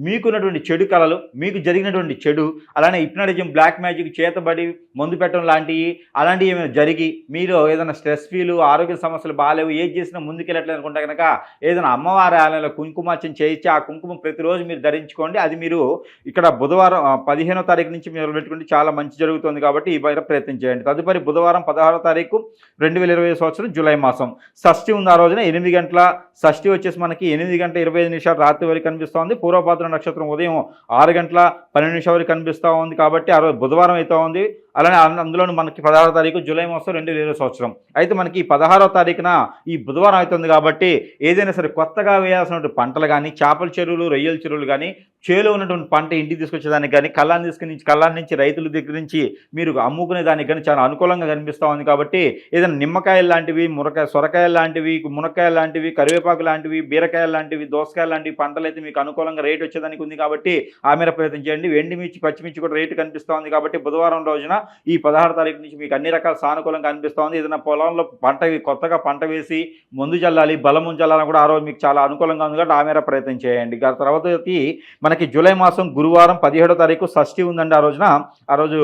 మీకున్నటువంటి చెడు కళలు, మీకు జరిగినటువంటి చెడు, అలానే హిప్నాటిజం, బ్లాక్ మ్యాజిక్, చేతబడి మందు పెట్టడం లాంటివి అలాంటివి ఏమైనా జరిగి మీరు ఏదైనా స్ట్రెస్ ఫీలు, ఆరోగ్య సమస్యలు బాగాలేవు, ఏది చేసినా ముందుకెళ్ళట్లేదు అనుకుంటే కనుక ఏదైనా అమ్మవారి ఆలయంలో కుంకుమార్చన చేయించి ఆ కుంకుమ ప్రతిరోజు మీరు ధరించుకోండి. అది మీరు ఇక్కడ బుధవారం 15వ తారీఖు నుంచి మీరు పెట్టుకుంటే చాలా మంచి జరుగుతుంది. కాబట్టి ఈ బయట ప్రయత్నం చేయండి. తదుపరి బుధవారం 16వ తారీఖు 2020 సంవత్సరం జూలై మాసం షష్ఠి ఉంది. ఆ రోజున 8 గంటల షష్ఠి వచ్చేసి మనకి 8:25 రాత్రి వరకు కనిపిస్తూ పూర్వభాద్ర నక్షత్రం ఉదయం 6:12 వరకు కనిపిస్తూ ఉంది. కాబట్టి ఆ రోజు బుధవారం అయితే ఉంది. అలానే అందులోనూ మనకి 16వ తారీఖు జూలై మాసం 2020 సంవత్సరం. అయితే మనకి 16వ తారీఖున ఈ బుధవారం అవుతుంది. కాబట్టి ఏదైనా సరే కొత్తగా వేయాల్సినటువంటి పంటలు కానీ, చేపల చెరువులు, రొయ్యల చెరువులు కానీ, చేలో ఉన్నటువంటి పంట ఇంటికి తీసుకొచ్చేదానికి కానీ, కళ్ళాన్ని నుంచి రైతుల దగ్గర నుంచి మీరు అమ్ముకునే దానికి కానీ చాలా అనుకూలంగా కనిపిస్తూ ఉంది. కాబట్టి ఏదైనా నిమ్మకాయలు లాంటివి, సొరకాయలు లాంటివి, మునక్కాయలు లాంటివి, కరివేపాకు లాంటివి, బీరకాయలు లాంటివి, దోసకాయలు లాంటివి పంటలు అయితే మీకు అనుకూలంగా రేటు వచ్చేదానికి ఉంది. కాబట్టి ఆ మేర ప్రయత్నం చేయండి. ఎండుమిర్చి, పచ్చిమిర్చి కూడా రేటు కనిపిస్తూ ఉంది. కాబట్టి బుధవారం రోజున ఈ 16వ తారీఖు నుంచి మీకు అన్ని రకాల సానుకూలంగా కనిపిస్తూ ఉంది. ఏదైనా పొలంలో కొత్తగా పంట వేసి ముందు చల్లాలి, బలము చల్లాలని కూడా ఆ రోజు మీకు చాలా అనుకూలంగా ఉంది. కాబట్టి ఆ మేర ప్రయత్నం చేయండి. తర్వాత మనకి జూలై మాసం గురువారం 17వ తారీఖు షష్ఠి ఉందండి. ఆ రోజు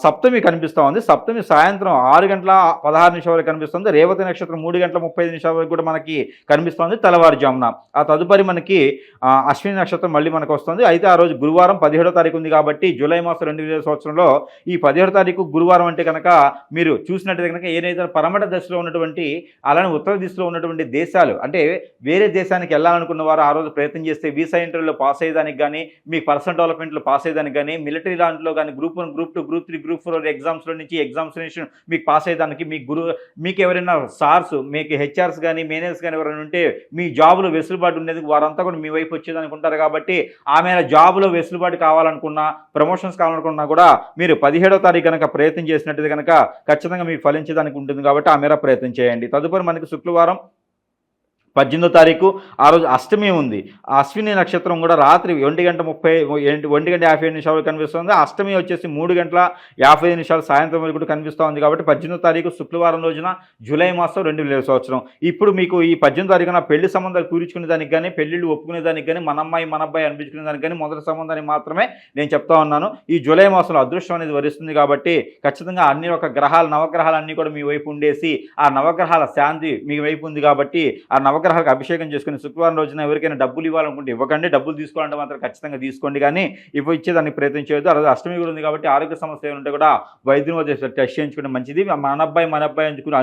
సప్తమి కనిపిస్తూ ఉంది. సప్తమి సాయంత్రం 6:16 వరకు కనిపిస్తుంది. రేవతి నక్షత్రం 3:35 వరకు కూడా మనకి కనిపిస్తుంది తెల్లవారుజామున. ఆ తదుపరి మనకి అశ్విని నక్షత్రం మళ్ళీ మనకు వస్తుంది. అయితే ఆ రోజు గురువారం 17వ తారీఖు ఉంది. కాబట్టి జూలై మాసం 2020 సంవత్సరంలో ఈ 17వ తారీఖు గురువారం అంటే కనుక మీరు చూసినట్టయితే కనుక ఏదైతే పరమట దశలో ఉన్నటువంటి, అలానే ఉత్తర దిశలో ఉన్నటువంటి దేశాలు, అంటే వేరే దేశానికి వెళ్ళాలనుకున్న వారు ఆ రోజు ప్రయత్నం చేస్తే వీసా ఇంటర్వ్యూలో పాస్ అయ్యేదానికి కానీ, మీ పర్సనల్ డెవలప్మెంట్లో పాస్ అయ్యేదానికి కానీ, మిలిటరీ దాంట్లో కానీ, గ్రూప్ 1, గ్రూప్ 2, గ్రూప్ 3, గ్రూప్ 4 ఎగ్జామ్స్లో నుంచి మీకు పాస్ అయ్యేదానికి, మీకు ఎవరైనా సార్స్, మీకు హెచ్ఆర్స్ కానీ, మేనేజర్స్ కానీ ఎవరైనా ఉంటే మీ జాబులో వెసులుబాటు ఉండేది వారంతా కూడా మీ వైపు వచ్చేదానికి ఉంటారు. కాబట్టి ఆమె జాబులో వెసులుబాటు కావాలనుకున్నా, ప్రమోషన్స్ కావాలనుకున్నా కూడా మీరు 17వ తారీఖు కనుక ప్రయత్నం చేసినట్టు కనుక ఖచ్చితంగా మీకు ఫలించేదానికి ఉంటుంది. కాబట్టి ఆ మేర ప్రయత్నం చేయండి. తదుపరి మనకి శుక్రవారం 18వ తారీఖు ఆ రోజు అష్టమి ఉంది. ఆ అశ్విని నక్షత్రం కూడా రాత్రి 1:57 కనిపిస్తుంది. అష్టమి వచ్చేసి 3:55 సాయంత్రం వరకు కూడా కనిపిస్తూ ఉంది. కాబట్టి 18వ తారీఖు శుక్రవారం రోజున జూలై మాసం 2020 సంవత్సరం. ఇప్పుడు మీకు ఈ 18వ తారీఖున పెళ్లి సంబంధాలు కూర్చుకునే దానికి కానీ, పెళ్లిళ్ళు ఒప్పుకునే దానికి కానీ, మన అమ్మాయి మన అబ్బాయి అనిపించుకునే దానికి కానీ మొదటి సంబంధాన్ని మాత్రమే నేను చెప్తా ఉన్నాను. ఈ జూలై మాసంలో అదృష్టం అనేది వరిస్తుంది. కాబట్టి ఖచ్చితంగా అన్ని ఒక గ్రహాలు, నవగ్రహాలు అన్నీ కూడా మీ వైపు ఉండేసి ఆ నవగ్రహాల శాంతి మీ వైపు ఉంది. కాబట్టి ఆ నవగ్రహాలకు అభిషేకం చేసుకుని శుక్రవారం రోజున ఎవరికైనా డబ్బులు ఇవ్వాలనుకుంటే ఇవ్వకండి, డబ్బులు తీసుకోవాలంటే మాత్రం ఖచ్చితంగా తీసుకోండి, కానీ ఇచ్చేదానికి ప్రయత్నం చేయొద్దు. ఆ రోజు అష్టమి కూడా ఉంది కాబట్టి ఆరోగ్య సమస్య ఉంటే కూడా వైద్యుని వద్ద టెస్ట్ చేయించుకునే మంచిది. మన అబ్బాయి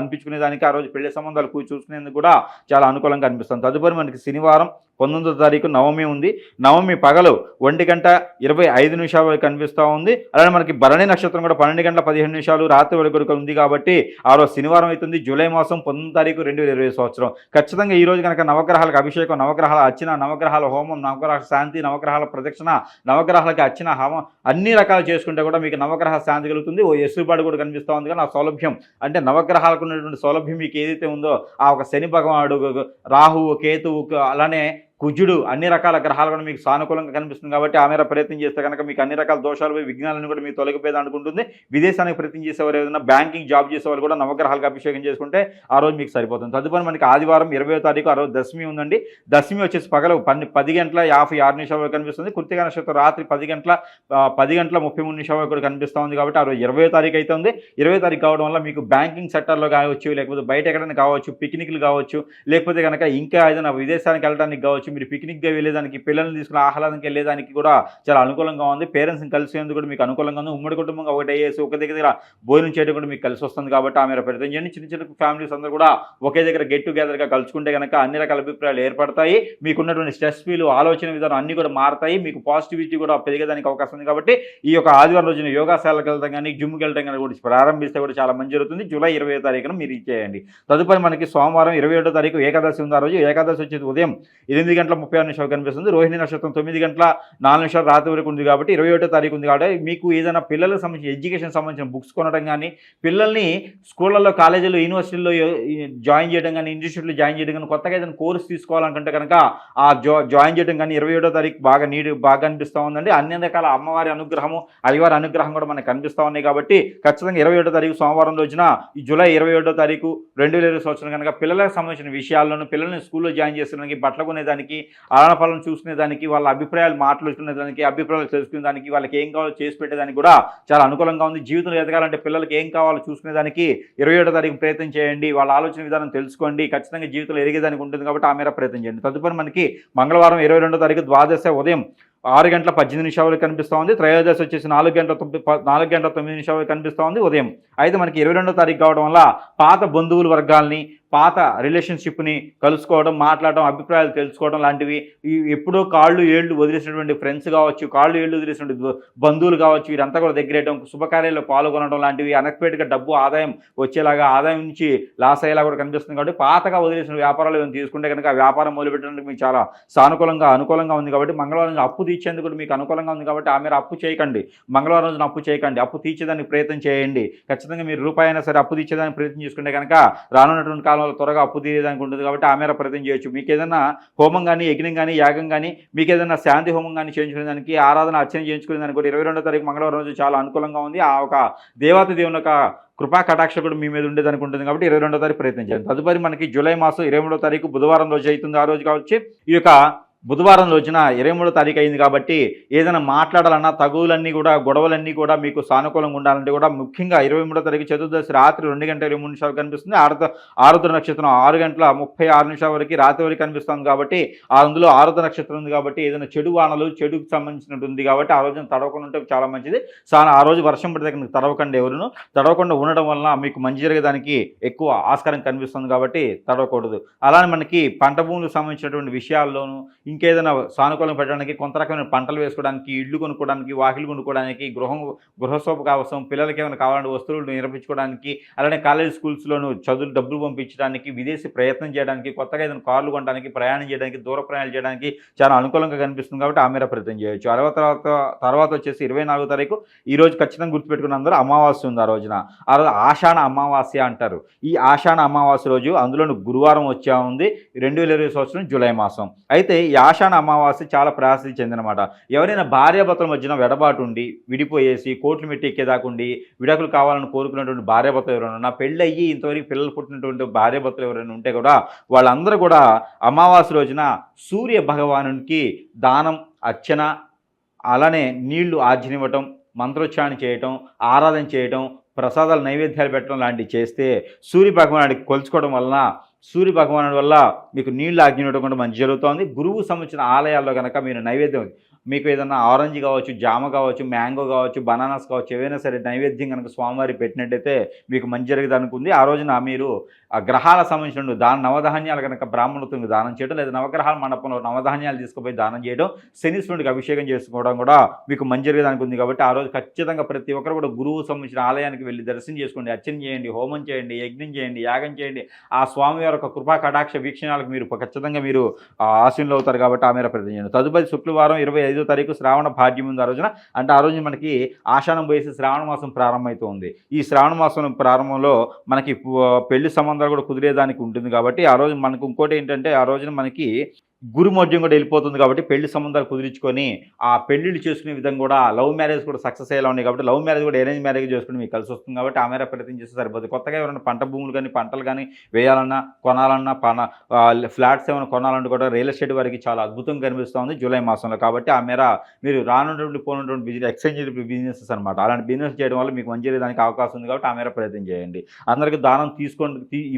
అనిపించుకునే దానికి ఆ రోజు పెళ్లి సంబంధాలు చూసుకునేందుకు కూడా చాలా అనుకూలంగా అనిపిస్తుంది. తదుపరి మనకి శనివారం 19వ తారీఖు నవమి ఉంది. నవమి పగలు 1:25 వరకు కనిపిస్తూ ఉంది. అలానే మనకి భరణి నక్షత్రం కూడా 12:15 రాత్రి వరకు ఉంది కాబట్టి ఆ రోజు శనివారం అవుతుంది. జూలై మాసం 19వ తారీఖు 2020 సంవత్సరం. ఖచ్చితంగా ఈ రోజు కనుక నవగ్రహాలకు అభిషేకం, నవగ్రహాల అర్చన, నవగ్రహాల హోమం, నవగ్రహ శాంతి, నవగ్రహాల ప్రదక్షిణ, నవగ్రహాలకి అర్చన, హోమం అన్ని రకాలు చేసుకుంటే కూడా మీకు నవగ్రహ శాంతి కలుగుతుంది. ఓ ఎసురుబాటు కూడా కనిపిస్తూ ఉంది. కానీ ఆ సౌలభ్యం అంటే నవగ్రహాలకు ఉన్నటువంటి సౌలభ్యం మీకు ఏదైతే ఉందో ఆ ఒక శని భగవానుడు, రాహువు, కేతువు, అలానే కుజుడు, అన్ని రకాల గ్రహాలు కూడా మీకు సానుకూలంగా కనిపిస్తుంది కాబట్టి ఆ మేర ప్రయత్నం చేస్తే కనుక మీకు అన్ని రకాల దోషాలు, విఘ్నాలను కూడా మీకు తొలగిపోయేది అనుకుంటుంది. విదేశానికి ప్రయత్నం చేసేవారు, ఏదైనా బ్యాంకింగ్ జాబ్ చేసేవారు కూడా నవగ్రహాలకు అభిషేకం చేసుకుంటే ఆ రోజు మీకు సరిపోతుంది. తదుపరి మనకి ఆదివారం 20వ తారీఖు ఆ రోజు దశమి ఉందండి. దశమి వచ్చేసి పగల 10:56 వరకు కనిపిస్తుంది. కృత్తిక నక్షత్రం రాత్రి 10:33 వరకు కూడా కనిపిస్తూ ఉంది కాబట్టి ఆ రోజు 20వ తారీఖు అయితే ఉంది. 20వ తారీఖు కావడం వల్ల మీకు బ్యాంకింగ్ సెక్టర్లో కావచ్చు, లేకపోతే బయట ఎక్కడైనా కావచ్చు, పిక్నిక్లు కావచ్చు, లేకపోతే కనుక ఇంకా ఏదైనా విదేశానికి వెళ్ళడానికి కావచ్చు, మీరు పిక్నిక్గా వెళ్ళేదానికి, పిల్లల్ని తీసుకుని ఆహ్లాదానికి వెళ్ళేదానికి కూడా చాలా అనుకూలంగా ఉంది. పేరెంట్స్ని కలిసేందుకు కూడా మీకు అనుకూలంగా ఉంది. ఉమ్మడి కుటుంబంగా ఒకటి అయ్యేసి ఒక దగ్గర భోజనం చేయడం కూడా మీకు కలిసి వస్తుంది కాబట్టి ఆ మీరు ప్రయత్నం చేయండి. చిన్న చిన్న ఫ్యామిలీస్ అందరూ కూడా ఒకే దగ్గర గెట్ టుగెదర్గా కలుసుకుంటే కనుక అన్ని రకాల అభిప్రాయాలు ఏర్పడతాయి. మీకున్నటువంటి స్ట్రెస్ ఫీల్, ఆలోచన విధానం అన్ని కూడా మారుతాయి. మీకు పాజిటివిటీ కూడా పెరిగేదానికి అవకాశం ఉంది కాబట్టి ఈ యొక్క ఆదివారం రోజున యోగాశాలకు వెళ్తాం కానీ, జిమ్కి వెళ్ళడం కానీ కూడా ప్రారంభిస్తే కూడా చాలా మంచి జరుగుతుంది. జూలై 20వ తారీఖున మీరు ఇచ్చేయండి. తదుపరి మనకి సోమవారం 27వ తారీఖు ఏకాదశి ఉంది. ఆ రోజు ఏకాదశి వచ్చేది ఉదయం 8:36 కనిపిస్తుంది. రోహిణి నక్షత్రం 9:04 రాత్రి వరకు ఉంది కాబట్టి 21వ తారీఖు ఉంది కాబట్టి మీకు ఏదైనా పిల్లలకు సంబంధించి ఎడ్యుకేషన్ సంబంధించిన బుక్స్ కొనడం కానీ, పిల్లల్ని స్కూళ్ళల్లో, కాలేజీల్లో, యూనివర్సిటీల్లో జాయిన్ చేయడం కానీ, ఇన్స్టిట్యూట్లో జాయిన్ చేయడం కానీ, కొత్తగా ఏదైనా కోర్స్ తీసుకోవాలనుకుంటే కనుక ఆ జాయిన్ చేయడం కానీ 21వ తారీఖు బాగా అనిపిస్తూ ఉందండి. అన్ని రకాల అమ్మవారి అనుగ్రహము, అయ్యవారి అనుగ్రహం కూడా మనకు కనిపిస్తూ ఉన్నాయి కాబట్టి ఖచ్చితంగా 21వ తారీఖు సోమవారం రోజున ఈ జూలై 21వ తారీఖు 2020 సంవత్సరం కనుక పిల్లలకు సంబంధించిన విషయాల్లోనూ, పిల్లల్ని స్కూల్లో జాయిన్ చేసేదానికి, బట్టలు కొనేదానికి, ఆలనపాలను చూసుకునేదానికి, వాళ్ళ అభిప్రాయాలు మాట్లాడుకునేదానికి, అభిప్రాయాలు తెలుసుకునేదానికి, వాళ్ళకి ఏం కావాలో చేసి పెట్టేదానికి కూడా చాలా అనుకూలంగా ఉంది. జీవితంలో ఎదగాలంటే పిల్లలకి ఏం కావాలో చూసుకునేదానికి 21వ తారీఖు ప్రయత్నం చేయండి. వాళ్ళ ఆలోచన విధానం తెలుసుకోండి. ఖచ్చితంగా జీవితంలో ఎదిగేదానికి ఉంటుంది కాబట్టి ఆ మేర ప్రయత్నం చేయండి. తదుపరి మనకి మంగళవారం 22వ తారీఖు ద్వాదశ ఉదయం 6:18 వరకు కనిపిస్తూ ఉంది. త్రయోదశి వచ్చేసి 4:09 వరకు కనిపిస్తూ ఉంది ఉదయం. అయితే మనకి 22వ తారీఖు కావడం వల్ల పాత బంధువుల వర్గాల్ని, పాత రిలేషన్షిప్ని కలుసుకోవడం, మాట్లాడడం, అభిప్రాయాలు తెలుసుకోవడం లాంటివి, ఎప్పుడో కాళ్ళు ఏళ్ళు వదిలేసినటువంటి ఫ్రెండ్స్ కావచ్చు, కాళ్ళు ఏళ్ళు వదిలేసినటువంటి బంధువులు కావచ్చు, వీరంతా కూడా దగ్గరేయడం, శుభకార్యాల్లో పాల్గొనడం లాంటివి, అన్ఎక్స్పెక్టెడ్గా డబ్బు ఆదాయం వచ్చేలాగా, ఆదాయం నుంచి లాస్ అయ్యేలా కూడా కనిపిస్తుంది. కాబట్టి పాతగా వదిలేసిన వ్యాపారాలు ఏమైనా తీసుకుంటే కనుక ఆ వ్యాపారం మొదలుపెట్టడానికి మీకు చాలా అనుకూలంగా ఉంది. కాబట్టి మంగళవారం రోజు అప్పు తీర్చేందుకు కూడా మీకు అనుకూలంగా ఉంది కాబట్టి ఆ మీరు అప్పు చేయకండి. మంగళవారం రోజున అప్పు చేయకండి. అప్పు తీర్చేదానికి ప్రయత్నం చేయండి. ఖచ్చితంగా మీరు రూపాయి అయినా సరే అప్పు తీర్చేదానికి ప్రయత్నం చేసుకుంటే కనుక రానున్నటువంటి కాలంలో త్వరగా అప్పు తీరేదానికి ఉంటుంది కాబట్టి ఆ మేర ప్రయత్నం చేయొచ్చు. మీకు ఏదైనా హోమం కానీ, యజ్ఞం కానీ, యాగం కానీ, మీకు ఏదైనా శాంతి హోమం కానీ చేయించుకునేదానికి, ఆరాధన అర్చన చేయించుకునేదానికి కూడా 22వ తారీఖు మంగళవారం రోజు చాలా అనుకూలంగా ఉంది. ఆ ఒక దేవత దేవుని యొక్క కృపా కటాక్ష కూడా మీ మీద ఉండేదానికి ఉంటుంది కాబట్టి 22వ తారీఖు ప్రయత్నం చేయండి. తదుపరి మనకి జూలై మాసం 23వ తారీఖు బుధవారం రోజు అవుతుంది. ఆ రోజు కావచ్చు ఈ యొక్క బుధవారం రోజున 23వ తారీఖు అయింది కాబట్టి ఏదైనా మాట్లాడాలన్నా, తగువులన్నీ కూడా, గొడవలన్నీ కూడా మీకు సానుకూలంగా ఉండాలంటే కూడా ముఖ్యంగా 23వ తారీఖు చతుర్దశి రాత్రి 2:23 కనిపిస్తుంది. ఆరుద్ర నక్షత్రం 6:36 వరకు రాత్రి వరకు కనిపిస్తుంది కాబట్టి అందులో ఆరుద్ర నక్షత్రం ఉంది కాబట్టి ఏదైనా చెడు వానలు, చెడుకు సంబంధించినట్టు ఉంది కాబట్టి ఆ రోజున తడవకుండా ఉంటే చాలా మంచిది. ఆ రోజు వర్షం పడితే తడవకండి. తడవకుండా ఉండడం వలన మీకు మంచి జరిగేదానికి ఎక్కువ ఆస్కారం కనిపిస్తుంది కాబట్టి తడవకూడదు. అలానే మనకి పంట భూములకు సంబంధించినటువంటి విషయాల్లోనూ, ఇంకేదైనా సానుకూలం పెట్టడానికి, కొంత రకమైన పంటలు వేసుకోవడానికి, ఇళ్ళు కొనుక్కోవడానికి, వాకిలు కొనుక్కోవడానికి, గృహోపకావసం, పిల్లలకి ఏమైనా కావాలంటే వస్తువులు నిర్మించుకోవడానికి, అలానే కాలేజ్ స్కూల్స్లోనూ చదువులు డబ్బులు పంపించడానికి, విదేశీ ప్రయత్నం చేయడానికి, కొత్తగా ఏదైనా కార్లు కొనడానికి, ప్రయాణం చేయడానికి, దూర ప్రయాణాలు చేయడానికి చాలా అనుకూలంగా కనిపిస్తుంది కాబట్టి ఆ మేర ప్రయత్నం చేయొచ్చు. తర్వాత వచ్చేసి 24వ తారీఖు ఈ రోజు ఖచ్చితంగా గుర్తుపెట్టుకున్న అందరూ అమావాస్య ఉంది. ఆ రోజున ఆషాఢ అమావాస్య అంటారు. ఈ ఆషాఢ అమావాస్య రోజు అందులోని గురువారం వచ్చా ఉంది 2020 సంవత్సరం జూలై మాసం. అయితే ఈ ఆషాఢ అమావాస్య చాలా ప్రసిద్ధి చెందినమాట. ఎవరైనా భార్యాభర్తల మధ్యన వెడబాటు ఉండి విడిపోయేసి కోట్లు మెట్టి ఎక్కేదాకుండి విడాకులు కావాలని కోరుకున్నటువంటి భార్యాభర్తలు ఎవరైనా ఉన్నా, పెళ్ళయ్యి ఇంతవరకు పిల్లలు పుట్టినటువంటి భార్యాభర్తలు ఎవరైనా ఉంటే కూడా వాళ్ళందరూ కూడా అమావాస్య రోజున సూర్య భగవానునికి దానం, అర్చన, అలానే నీళ్లు ఆర్జనివ్వటం, మంత్రోచ్చారణ చేయటం, ఆరాధన చేయటం, ప్రసాదాలు నైవేద్యాలు పెట్టడం లాంటివి చేస్తే సూర్య భగవానుడికి కొలుచుకోవడం వలన సూర్య భగవానుడి వల్ల మీకు నీళ్లు ఆజ్ఞ కూడా మంచి జరుగుతోంది. గురువు సంబంధించిన ఆలయాల్లో కనుక మీరు నైవేద్యం మీకు ఏదన్నా ఆరెంజ్ కావచ్చు, జామ కావచ్చు, మ్యాంగో కావచ్చు, బనానాస్ కావచ్చు, ఏవైనా సరే నైవేద్యం కనుక స్వామివారికి పెట్టినట్టయితే మీకు మంచి జరగడానికి ఉంది. ఆ రోజున మీరు ఆ గ్రహాల సంబంధించిన నవధాన్యాలు కనుక బ్రాహ్మణులకు దానం చేయడం, లేదా నవగ్రహాల మండపంలో నవధాన్యాలు తీసుకుపోయి దానం చేయడం, శనీశ్వరుడికి అభిషేకం చేసుకోవడం కూడా మీకు మంచి జరగడానికి ఉంది. కాబట్టి ఆ రోజు ఖచ్చితంగా ప్రతి ఒక్కరు కూడా గురువు సంబంధించిన ఆలయానికి వెళ్ళి దర్శనం చేసుకోండి, అర్చన చేయండి, హోమం చేయండి, యజ్ఞం చేయండి, యాగం చేయండి. ఆ స్వామివారి యొక్క కృపా కటాక్ష వీక్షణాలకు మీరు ఖచ్చితంగా మీరు ఆశీనులు అవుతారు. కాబట్టి ఆ మేర ప్రయత్నం చేయండి. తదుపరి శుక్రవారం 25వ తారీఖు శ్రావణ భాగ్యం ఉంది. ఆ రోజున అంటే ఆ రోజు మనకి ఆషాఢం పోయేసి శ్రావణ మాసం ప్రారంభమవుతుంది. ఈ శ్రావణ మాసం ప్రారంభంలో మనకి పెళ్లి సంబంధాలు కూడా కుదిరేదానికి ఉంటుంది. కాబట్టి ఆ రోజు మనకు ఇంకోటి ఏంటంటే ఆ రోజున మనకి గురుమోడ్యం కూడా వెళ్ళిపోతుంది. కాబట్టి పెళ్లి సంబంధాలు కుదిరించుకొని ఆ పెళ్లిళ్ళు చేసుకునే విధంగా కూడా లవ్ మ్యారేజ్ కూడా సక్సెస్ అయ్యేలా ఉన్నాయి. కాబట్టి లవ్ మ్యారేజ్ కూడా అరేంజ్ మ్యారేజ్ చేసుకుని మీకు కలిసి వస్తుంది. కాబట్టి ఆ మేర ప్రయత్నం చేస్తే సరిపోతుంది. కొత్తగా ఎవరైనా పంట భూములు కానీ పంటలు కానీ వేయాలన్నా కొనాలన్నా ఫ్లాట్స్ ఏమైనా కొనాలన్నా కూడా రియల్ ఎస్టేట్ వారికి చాలా అద్భుతంగా కనిపిస్తుంది జూలై మాసంలో. కాబట్టి ఆ మేర మీరు రానున్నటువంటి పోనున్నటువంటి బిజినెస్ ఎక్స్చేంజ్ బిజినెసెస్ అనమాట. అలాంటి బిజినెస్ చేయడం వల్ల మీకు మంచి దానికి అవకాశం ఉంది. కాబట్టి ఆ మేర ప్రయత్నం చేయండి. అందరికీ దానం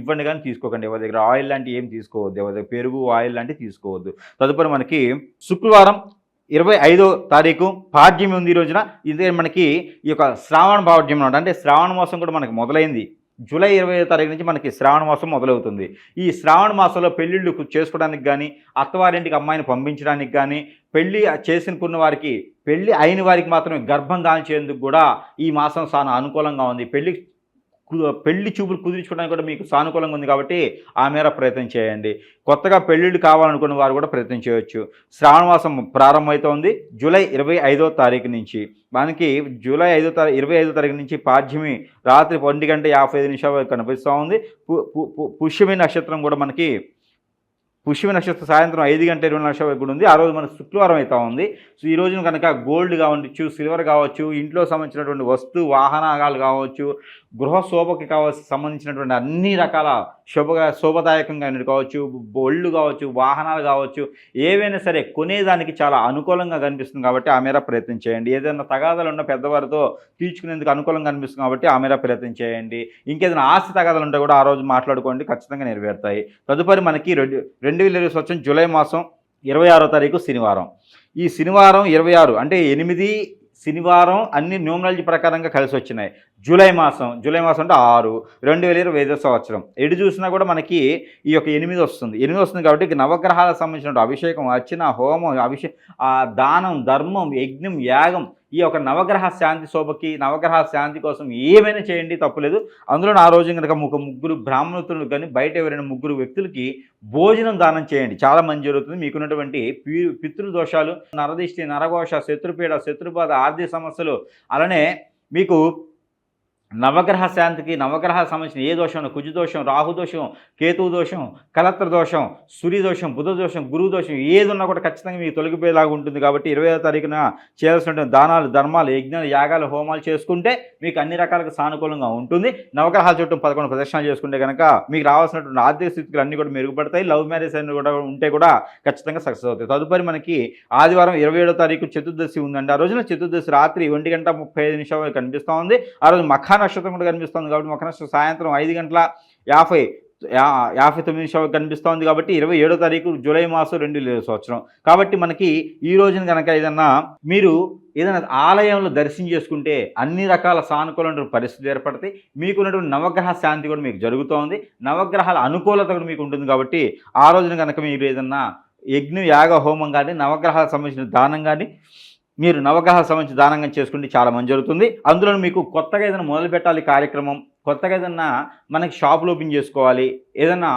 ఇవ్వండి కానీ తీసుకోకండి. ఎవరి దగ్గర ఆయిల్ లాంటివి ఏం తీసుకోవద్దు, ఎవరి దగ్గర పెరుగు ఆయిల్ లాంటివి తీసుకోవద్దు. తదుపరి మనకి శుక్రవారం 25వ తారీఖు పాడ్యం ఉంది. ఈ రోజున ఇదే మనకి ఈ యొక్క శ్రావణ పాడ్యం అనమాట. అంటే శ్రావణ మాసం కూడా మనకి మొదలైంది. జూలై 25వ తారీఖు నుంచి మనకి శ్రావణ మాసం మొదలవుతుంది. ఈ శ్రావణ మాసంలో పెళ్ళిళ్ళు చేసుకోవడానికి కానీ, అత్తవారింటికి అమ్మాయిని పంపించడానికి కానీ, పెళ్ళి చేసుకున్న వారికి, పెళ్ళి అయిన వారికి మాత్రమే గర్భం దాల్చేందుకు కూడా ఈ మాసం చాలా అనుకూలంగా ఉంది. పెళ్లి చూపులు కుదిరించుకోవడానికి కూడా మీకు సానుకూలంగా ఉంది. కాబట్టి ఆ మేర ప్రయత్నం చేయండి. కొత్తగా పెళ్ళిళ్ళు కావాలనుకున్న వారు కూడా ప్రయత్నం చేయవచ్చు. శ్రావణ మాసం ప్రారంభమవుతోంది జూలై 25వ తారీఖు నుంచి. మనకి జూలై 25వ తారీఖు నుంచి పాడ్యమి రాత్రి 1:55 వరకు కనిపిస్తూ ఉంది. పుష్యమి నక్షత్రం కూడా మనకి పుష్యమి నక్షత్రం సాయంత్రం 5:20 వరకు కూడా ఉంది. ఆ రోజు మన శుక్రవారం అవుతా ఉంది. సో ఈ రోజున కనుక గోల్డ్ కావచ్చు, సిల్వర్ కావచ్చు, ఇంట్లో సంబంధించినటువంటి వాహనాలు కావచ్చు, గృహ శోభకి సంబంధించినటువంటి అన్ని రకాల శోభదాయకంగా కావచ్చు, బొళ్ళు కావచ్చు, వాహనాలు కావచ్చు, ఏవైనా సరే కొనేదానికి చాలా అనుకూలంగా కనిపిస్తుంది. కాబట్టి ఆ మేర ప్రయత్నం చేయండి. ఏదైనా తగాదాలు ఉన్న పెద్దవారితో తీర్చుకునేందుకు అనుకూలంగా కనిపిస్తుంది. కాబట్టి ఆ మేర ప్రయత్నం చేయండి. ఇంకేదైనా ఆస్తి తగాదాలు ఉంటే కూడా ఆ రోజు మాట్లాడుకోండి, ఖచ్చితంగా నెరవేరుతాయి. తదుపరి మనకి 2020 సంవత్సరం జూలై మాసం 26వ తారీఖు శనివారం. ఈ శనివారం 26 అంటే 8 శనివారం అన్ని న్యూమరాలజీ ప్రకారంగా కలిసి వచ్చినాయి. జూలై మాసం అంటే 6 2025 సంవత్సరం. ఎటు చూసినా కూడా మనకి ఈ యొక్క 8 వస్తుంది. 8 వస్తుంది కాబట్టి నవగ్రహాలకు సంబంధించిన అభిషేకం, అర్చన, హోమం, దానం, ధర్మం, యజ్ఞం, యాగం, ఈ యొక్క నవగ్రహ శాంతి శోభకి, నవగ్రహ శాంతి కోసం ఏమైనా చేయండి, తప్పులేదు. అందులో ఆ రోజు కనుక ముగ్గురు బ్రాహ్మణులు కానీ బయట ఎవరైనా ముగ్గురు వ్యక్తులకి భోజనం దానం చేయండి, చాలా మంచి జరుగుతుంది. మీకున్నటువంటి పితృదోషాలు, నరదిష్టి, నరఘోష, శత్రుపీడ, శత్రుబాధ, ఆర్థిక సమస్యలు, అలానే మీకు నవగ్రహ శాంతికి, నవగ్రహాలకు సంబంధించిన ఏ దోషం, కుజదోషం, రాహుదోషం, కేతువు దోషం, కలత్ర దోషం, సూర్యదోషం, బుధదోషం, గురుదోషం ఏది ఉన్నా కూడా ఖచ్చితంగా మీకు తొలగిపోయేలాగా ఉంటుంది. కాబట్టి 25వ తారీఖున చేయాల్సినటువంటి దానాలు, ధర్మాలు, యజ్ఞాలు, యాగాలు, హోమాలు చేసుకుంటే మీకు అన్ని రకాలుగా సానుకూలంగా ఉంటుంది. నవగ్రహాల చుట్టూ 11 ప్రదక్షిణాలు చేసుకుంటే కనుక మీకు రావాల్సినటువంటి ఆర్థిక స్థితులు అన్నీ కూడా మెరుగుపడతాయి. లవ్ మ్యారేజ్ అన్ని కూడా ఉంటే కూడా ఖచ్చితంగా సక్సెస్ అవుతాయి. తదుపరి మనకి ఆదివారం 27వ తారీఖు చతుర్దశి ఉందండి. ఆ రోజున చతుర్దశి రాత్రి 1:35 కనిపిస్తూ ఉంది. ఆ రోజు మఖా నక్షత్రం కూడా కనిపిస్తుంది. కాబట్టి మఖ నక్షత్రం సాయంత్రం 5:59 కనిపిస్తోంది. కాబట్టి 27వ తారీఖు జూలై మాసం 2020 సంవత్సరం. కాబట్టి మనకి ఈ రోజున కనుక మీరు ఏదైనా ఆలయంలో దర్శనం చేసుకుంటే అన్ని రకాల సానుకూల పరిస్థితులు ఏర్పడతాయి. మీకున్నటువంటి నవగ్రహ శాంతి కూడా మీకు జరుగుతోంది. నవగ్రహాల అనుకూలత కూడా మీకు ఉంటుంది. కాబట్టి ఆ రోజున కనుక మీరు ఏదన్నా యజ్ఞ, యాగ, హోమం కానీ, నవగ్రహాలకు సంబంధించిన దానం కానీ, మీరు నవగ్రహాలకు సంబంధించి దానంగా చేసుకుంటే చాలా మంచి జరుగుతుంది. అందులో మీకు కొత్తగా ఏదైనా మొదలు పెట్టాలి కార్యక్రమం, కొత్తగా ఏదన్నా మనకి షాపులు ఓపెన్ చేసుకోవాలి, ఏదైనా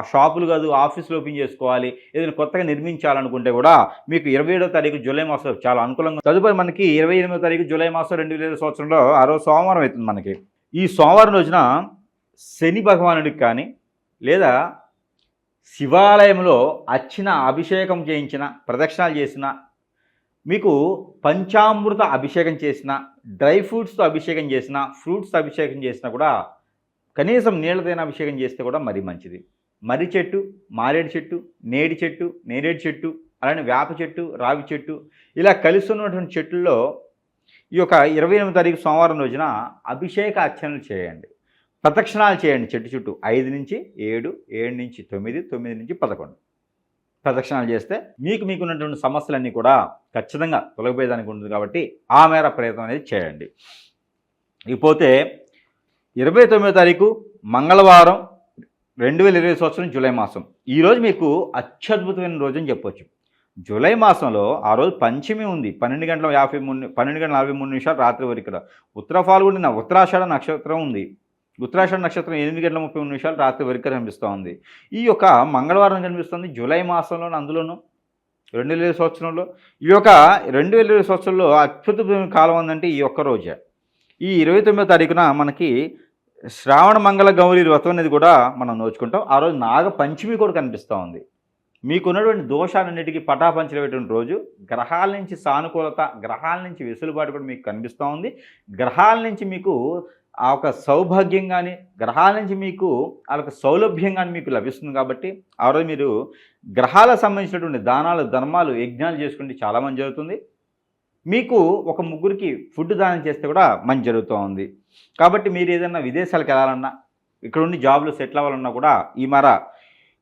షాపులు కాదు ఆఫీసులు ఓపెన్ చేసుకోవాలి, ఏదైనా కొత్తగా నిర్మించాలనుకుంటే కూడా మీకు 27వ తారీఖు జూలై మాసం చాలా అనుకూలంగా. తదుపరి మనకి 28వ తారీఖు జూలై మాసం 2020 సంవత్సరంలో ఆ రోజు సోమవారం అవుతుంది. మనకి ఈ సోమవారం రోజున శని భగవానుడికి కానీ, లేదా శివాలయంలో అర్చన, అభిషేకం చేయించిన, ప్రదక్షిణాలు చేసిన, మీకు పంచామృత అభిషేకం చేసిన, డ్రై ఫ్రూట్స్తో అభిషేకం చేసిన, ఫ్రూట్స్తో అభిషేకం చేసినా కూడా, కనీసం నీళ్ళతైన అభిషేకం చేస్తే కూడా మరీ మంచిది. మర్రి చెట్టు, మారేడు చెట్టు, నేడి చెట్టు, నేరేడు చెట్టు, అలానే వేప చెట్టు, రావి చెట్టు, ఇలా కలిసి ఉన్నటువంటి చెట్లలో ఈ యొక్క 28వ తారీఖు సోమవారం రోజున అభిషేక అర్చనలు చేయండి. ప్రదక్షిణాలు చేయండి చెట్టు చుట్టూ 5 నుంచి 7, 7 నుంచి 9, 9 నుంచి 11 ప్రదక్షిణాలు చేస్తే మీకున్నటువంటి సమస్యలన్నీ కూడా ఖచ్చితంగా తొలగిపోయేదానికి ఉంటుంది కాబట్టి ఆ మేర ప్రయత్నం అనేది చేయండి. ఇకపోతే 29వ తారీఖు మంగళవారం 2020 సంవత్సరం జూలై మాసం. ఈరోజు మీకు అత్యద్భుతమైన రోజు అని చెప్పొచ్చు. జూలై మాసంలో ఆ రోజు పంచమి ఉంది. 12:43 రాత్రి వరకు ఇక్కడ ఉత్తర ఫాల్గుణ ఉత్తరాషాఢ నక్షత్రం ఉంది. ఉత్తరాషాఢ నక్షత్రం 8:33 రాత్రి వరకు కనిపిస్తూ ఉంది. ఈ యొక్క మంగళవారం కనిపిస్తుంది జూలై మాసంలో, అందులోనూ 2020 సంవత్సరంలో. ఈ యొక్క 2020 సంవత్సరంలో అద్భుతమైన కాలం ఉందంటే ఈ ఒక్క రోజే. ఈ 29వ తారీఖున మనకి శ్రావణ మంగళ గౌరీ వ్రతం అనేది కూడా మనం నోచుకుంటాం. ఆ రోజు నాగ పంచమి కూడా కనిపిస్తూ ఉంది. మీకున్నటువంటి దోషాలన్నిటికీ పటాపంచలేటువంటి రోజు. గ్రహాల నుంచి సానుకూలత, గ్రహాల నుంచి వెసులుబాటు కూడా మీకు కనిపిస్తూ ఉంది. గ్రహాల నుంచి మీకు ఆ ఒక సౌభాగ్యం కానీ, గ్రహాల నుంచి మీకు ఆ యొక్క సౌలభ్యం కానీ మీకు లభిస్తుంది. కాబట్టి ఆ రోజు మీరు గ్రహాలకు సంబంధించినటువంటి దానాలు, ధర్మాలు, యజ్ఞాలు చేసుకుంటే చాలా మంచి జరుగుతుంది. మీకు ఒక ముగ్గురికి ఫుడ్ దానం చేస్తే కూడా మంచి జరుగుతూ ఉంది. కాబట్టి మీరు ఏదైనా విదేశాలకు వెళ్ళాలన్నా, ఇక్కడ ఉండి జాబ్లో సెటిల్ అవ్వాలన్నా కూడా ఈ మర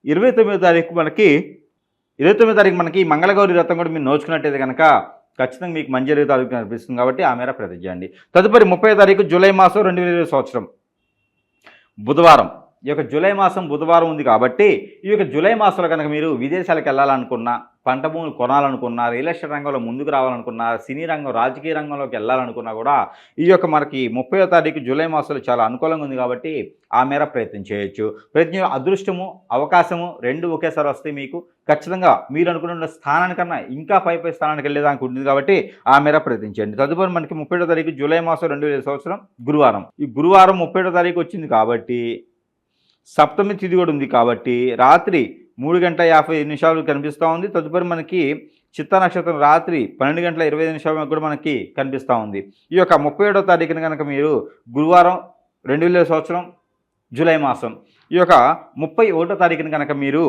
29వ తారీఖు మనకి మంగళగౌరి వ్రతం కూడా మీరు నోచుకున్నట్టయితే కనుక ఖచ్చితంగా మీకు మంచి జరుగుతుంది అనిపిస్తుంది. కాబట్టి ఆ మేర ప్రయత్నం చేయండి. తదుపరి 30వ తారీఖు జూలై మాసం 2020 సంవత్సరం బుధవారం. ఈ యొక్క జూలై మాసం బుధవారం ఉంది కాబట్టి ఈ యొక్క జూలై మాసంలో కనుక మీరు విదేశాలకు వెళ్ళాలనుకున్నా, పంట భూములు కొనాలనుకున్నా, రియల్ ఎస్టేట్ రంగంలో ముందుకు రావాలనుకున్నా, సినీ రంగం, రాజకీయ రంగంలోకి వెళ్ళాలనుకున్నా కూడా ఈ యొక్క మనకి 30వ తారీఖు జూలై మాసంలో చాలా అనుకూలంగా ఉంది. కాబట్టి ఆ మేర ప్రయత్నం చేయొచ్చు. ప్రయత్నం అదృష్టము, అవకాశము రెండు ఒకేసారి వస్తాయి. మీకు ఖచ్చితంగా మీరు అనుకున్న స్థానానికన్నా ఇంకా పై స్థానానికి వెళ్ళేదానికి ఉంటుంది. కాబట్టి ఆ మేర ప్రయత్నించండి. తదుపరి మనకి 30వ తారీఖు జూలై మాసం 2020 సంవత్సరం గురువారం. ఈ గురువారం 30వ తారీఖు వచ్చింది కాబట్టి సప్తమి తిథి కూడా ఉంది. కాబట్టి రాత్రి 3:55 కనిపిస్తూ ఉంది. తదుపరి మనకి చిత్తా నక్షత్రం రాత్రి 12:25 కూడా మనకి కనిపిస్తూ ఉంది. ఈ యొక్క 37వ తారీఖున కనుక మీరు గురువారం 2020 సంవత్సరం జూలై మాసం ఈ యొక్క 31వ తారీఖున కనుక మీరు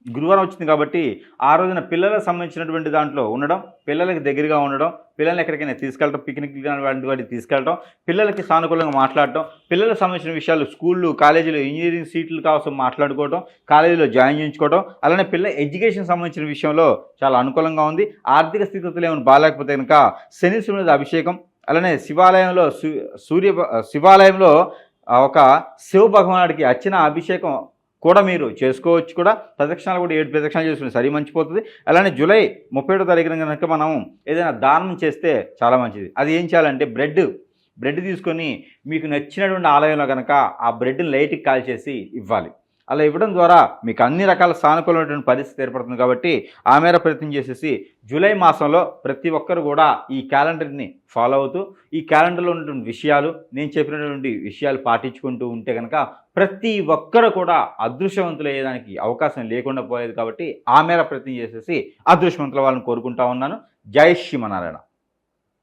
గురువారం వచ్చింది కాబట్టి ఆ రోజున పిల్లలకు సంబంధించినటువంటి దాంట్లో ఉండడం, పిల్లలకి దగ్గరగా ఉండడం, పిల్లల్ని ఎక్కడికైనా తీసుకెళ్ళడం, పిక్నిక్ వంటి వాటికి తీసుకెళ్ళడం, పిల్లలకి సానుకూలంగా మాట్లాడటం, పిల్లలకు సంబంధించిన విషయాలు స్కూళ్ళు, కాలేజీలో ఇంజనీరింగ్ సీట్లు కోసం మాట్లాడుకోవడం, కాలేజీలో జాయిన్ చేయించుకోవడం, అలానే పిల్లల ఎడ్యుకేషన్ సంబంధించిన విషయంలో చాలా అనుకూలంగా ఉంది. ఆర్థిక స్థితిగతులు ఏమైనా బాగాలేకపోతే కనుక శనీశ్వరుని మీద అభిషేకం, అలానే శివాలయంలో ఒక శివ భగవానుడికి అర్చన, అభిషేకం కూడా మీరు చేసుకోవచ్చు. కూడా ప్రదక్షిణాలు కూడా 7 ప్రదక్షిణాలు చేసుకుని సరి మంచిపోతుంది. అలానే జూలై 31వ తారీఖున కనుక మనం ఏదైనా దానం చేస్తే చాలా మంచిది. అది ఏం చేయాలంటే బ్రెడ్ తీసుకొని మీకు నచ్చినటువంటి ఆలయంలో కనుక ఆ బ్రెడ్ని లైట్కి కాల్చేసి ఇవ్వాలి. అలా ఇవ్వడం ద్వారా మీకు అన్ని రకాల సానుకూలమైనటువంటి పరిస్థితి ఏర్పడుతుంది. కాబట్టి ఆ మేర ప్రయత్నం చేసేసి జూలై మాసంలో ప్రతి ఒక్కరు కూడా ఈ క్యాలెండర్ని ఫాలో అవుతూ ఈ క్యాలెండర్లో ఉన్నటువంటి విషయాలు, నేను చెప్పినటువంటి విషయాలు పాటించుకుంటూ ఉంటే కనుక ప్రతి ఒక్కరు కూడా అదృష్టవంతులు అయ్యేదానికి అవకాశం లేకుండా పోయేది. కాబట్టి ఆ మేర ప్రయత్నం చేసేసి అదృష్టవంతుల వాళ్ళని కోరుకుంటా ఉన్నాను. జై శ్రీమన్నారాయణ.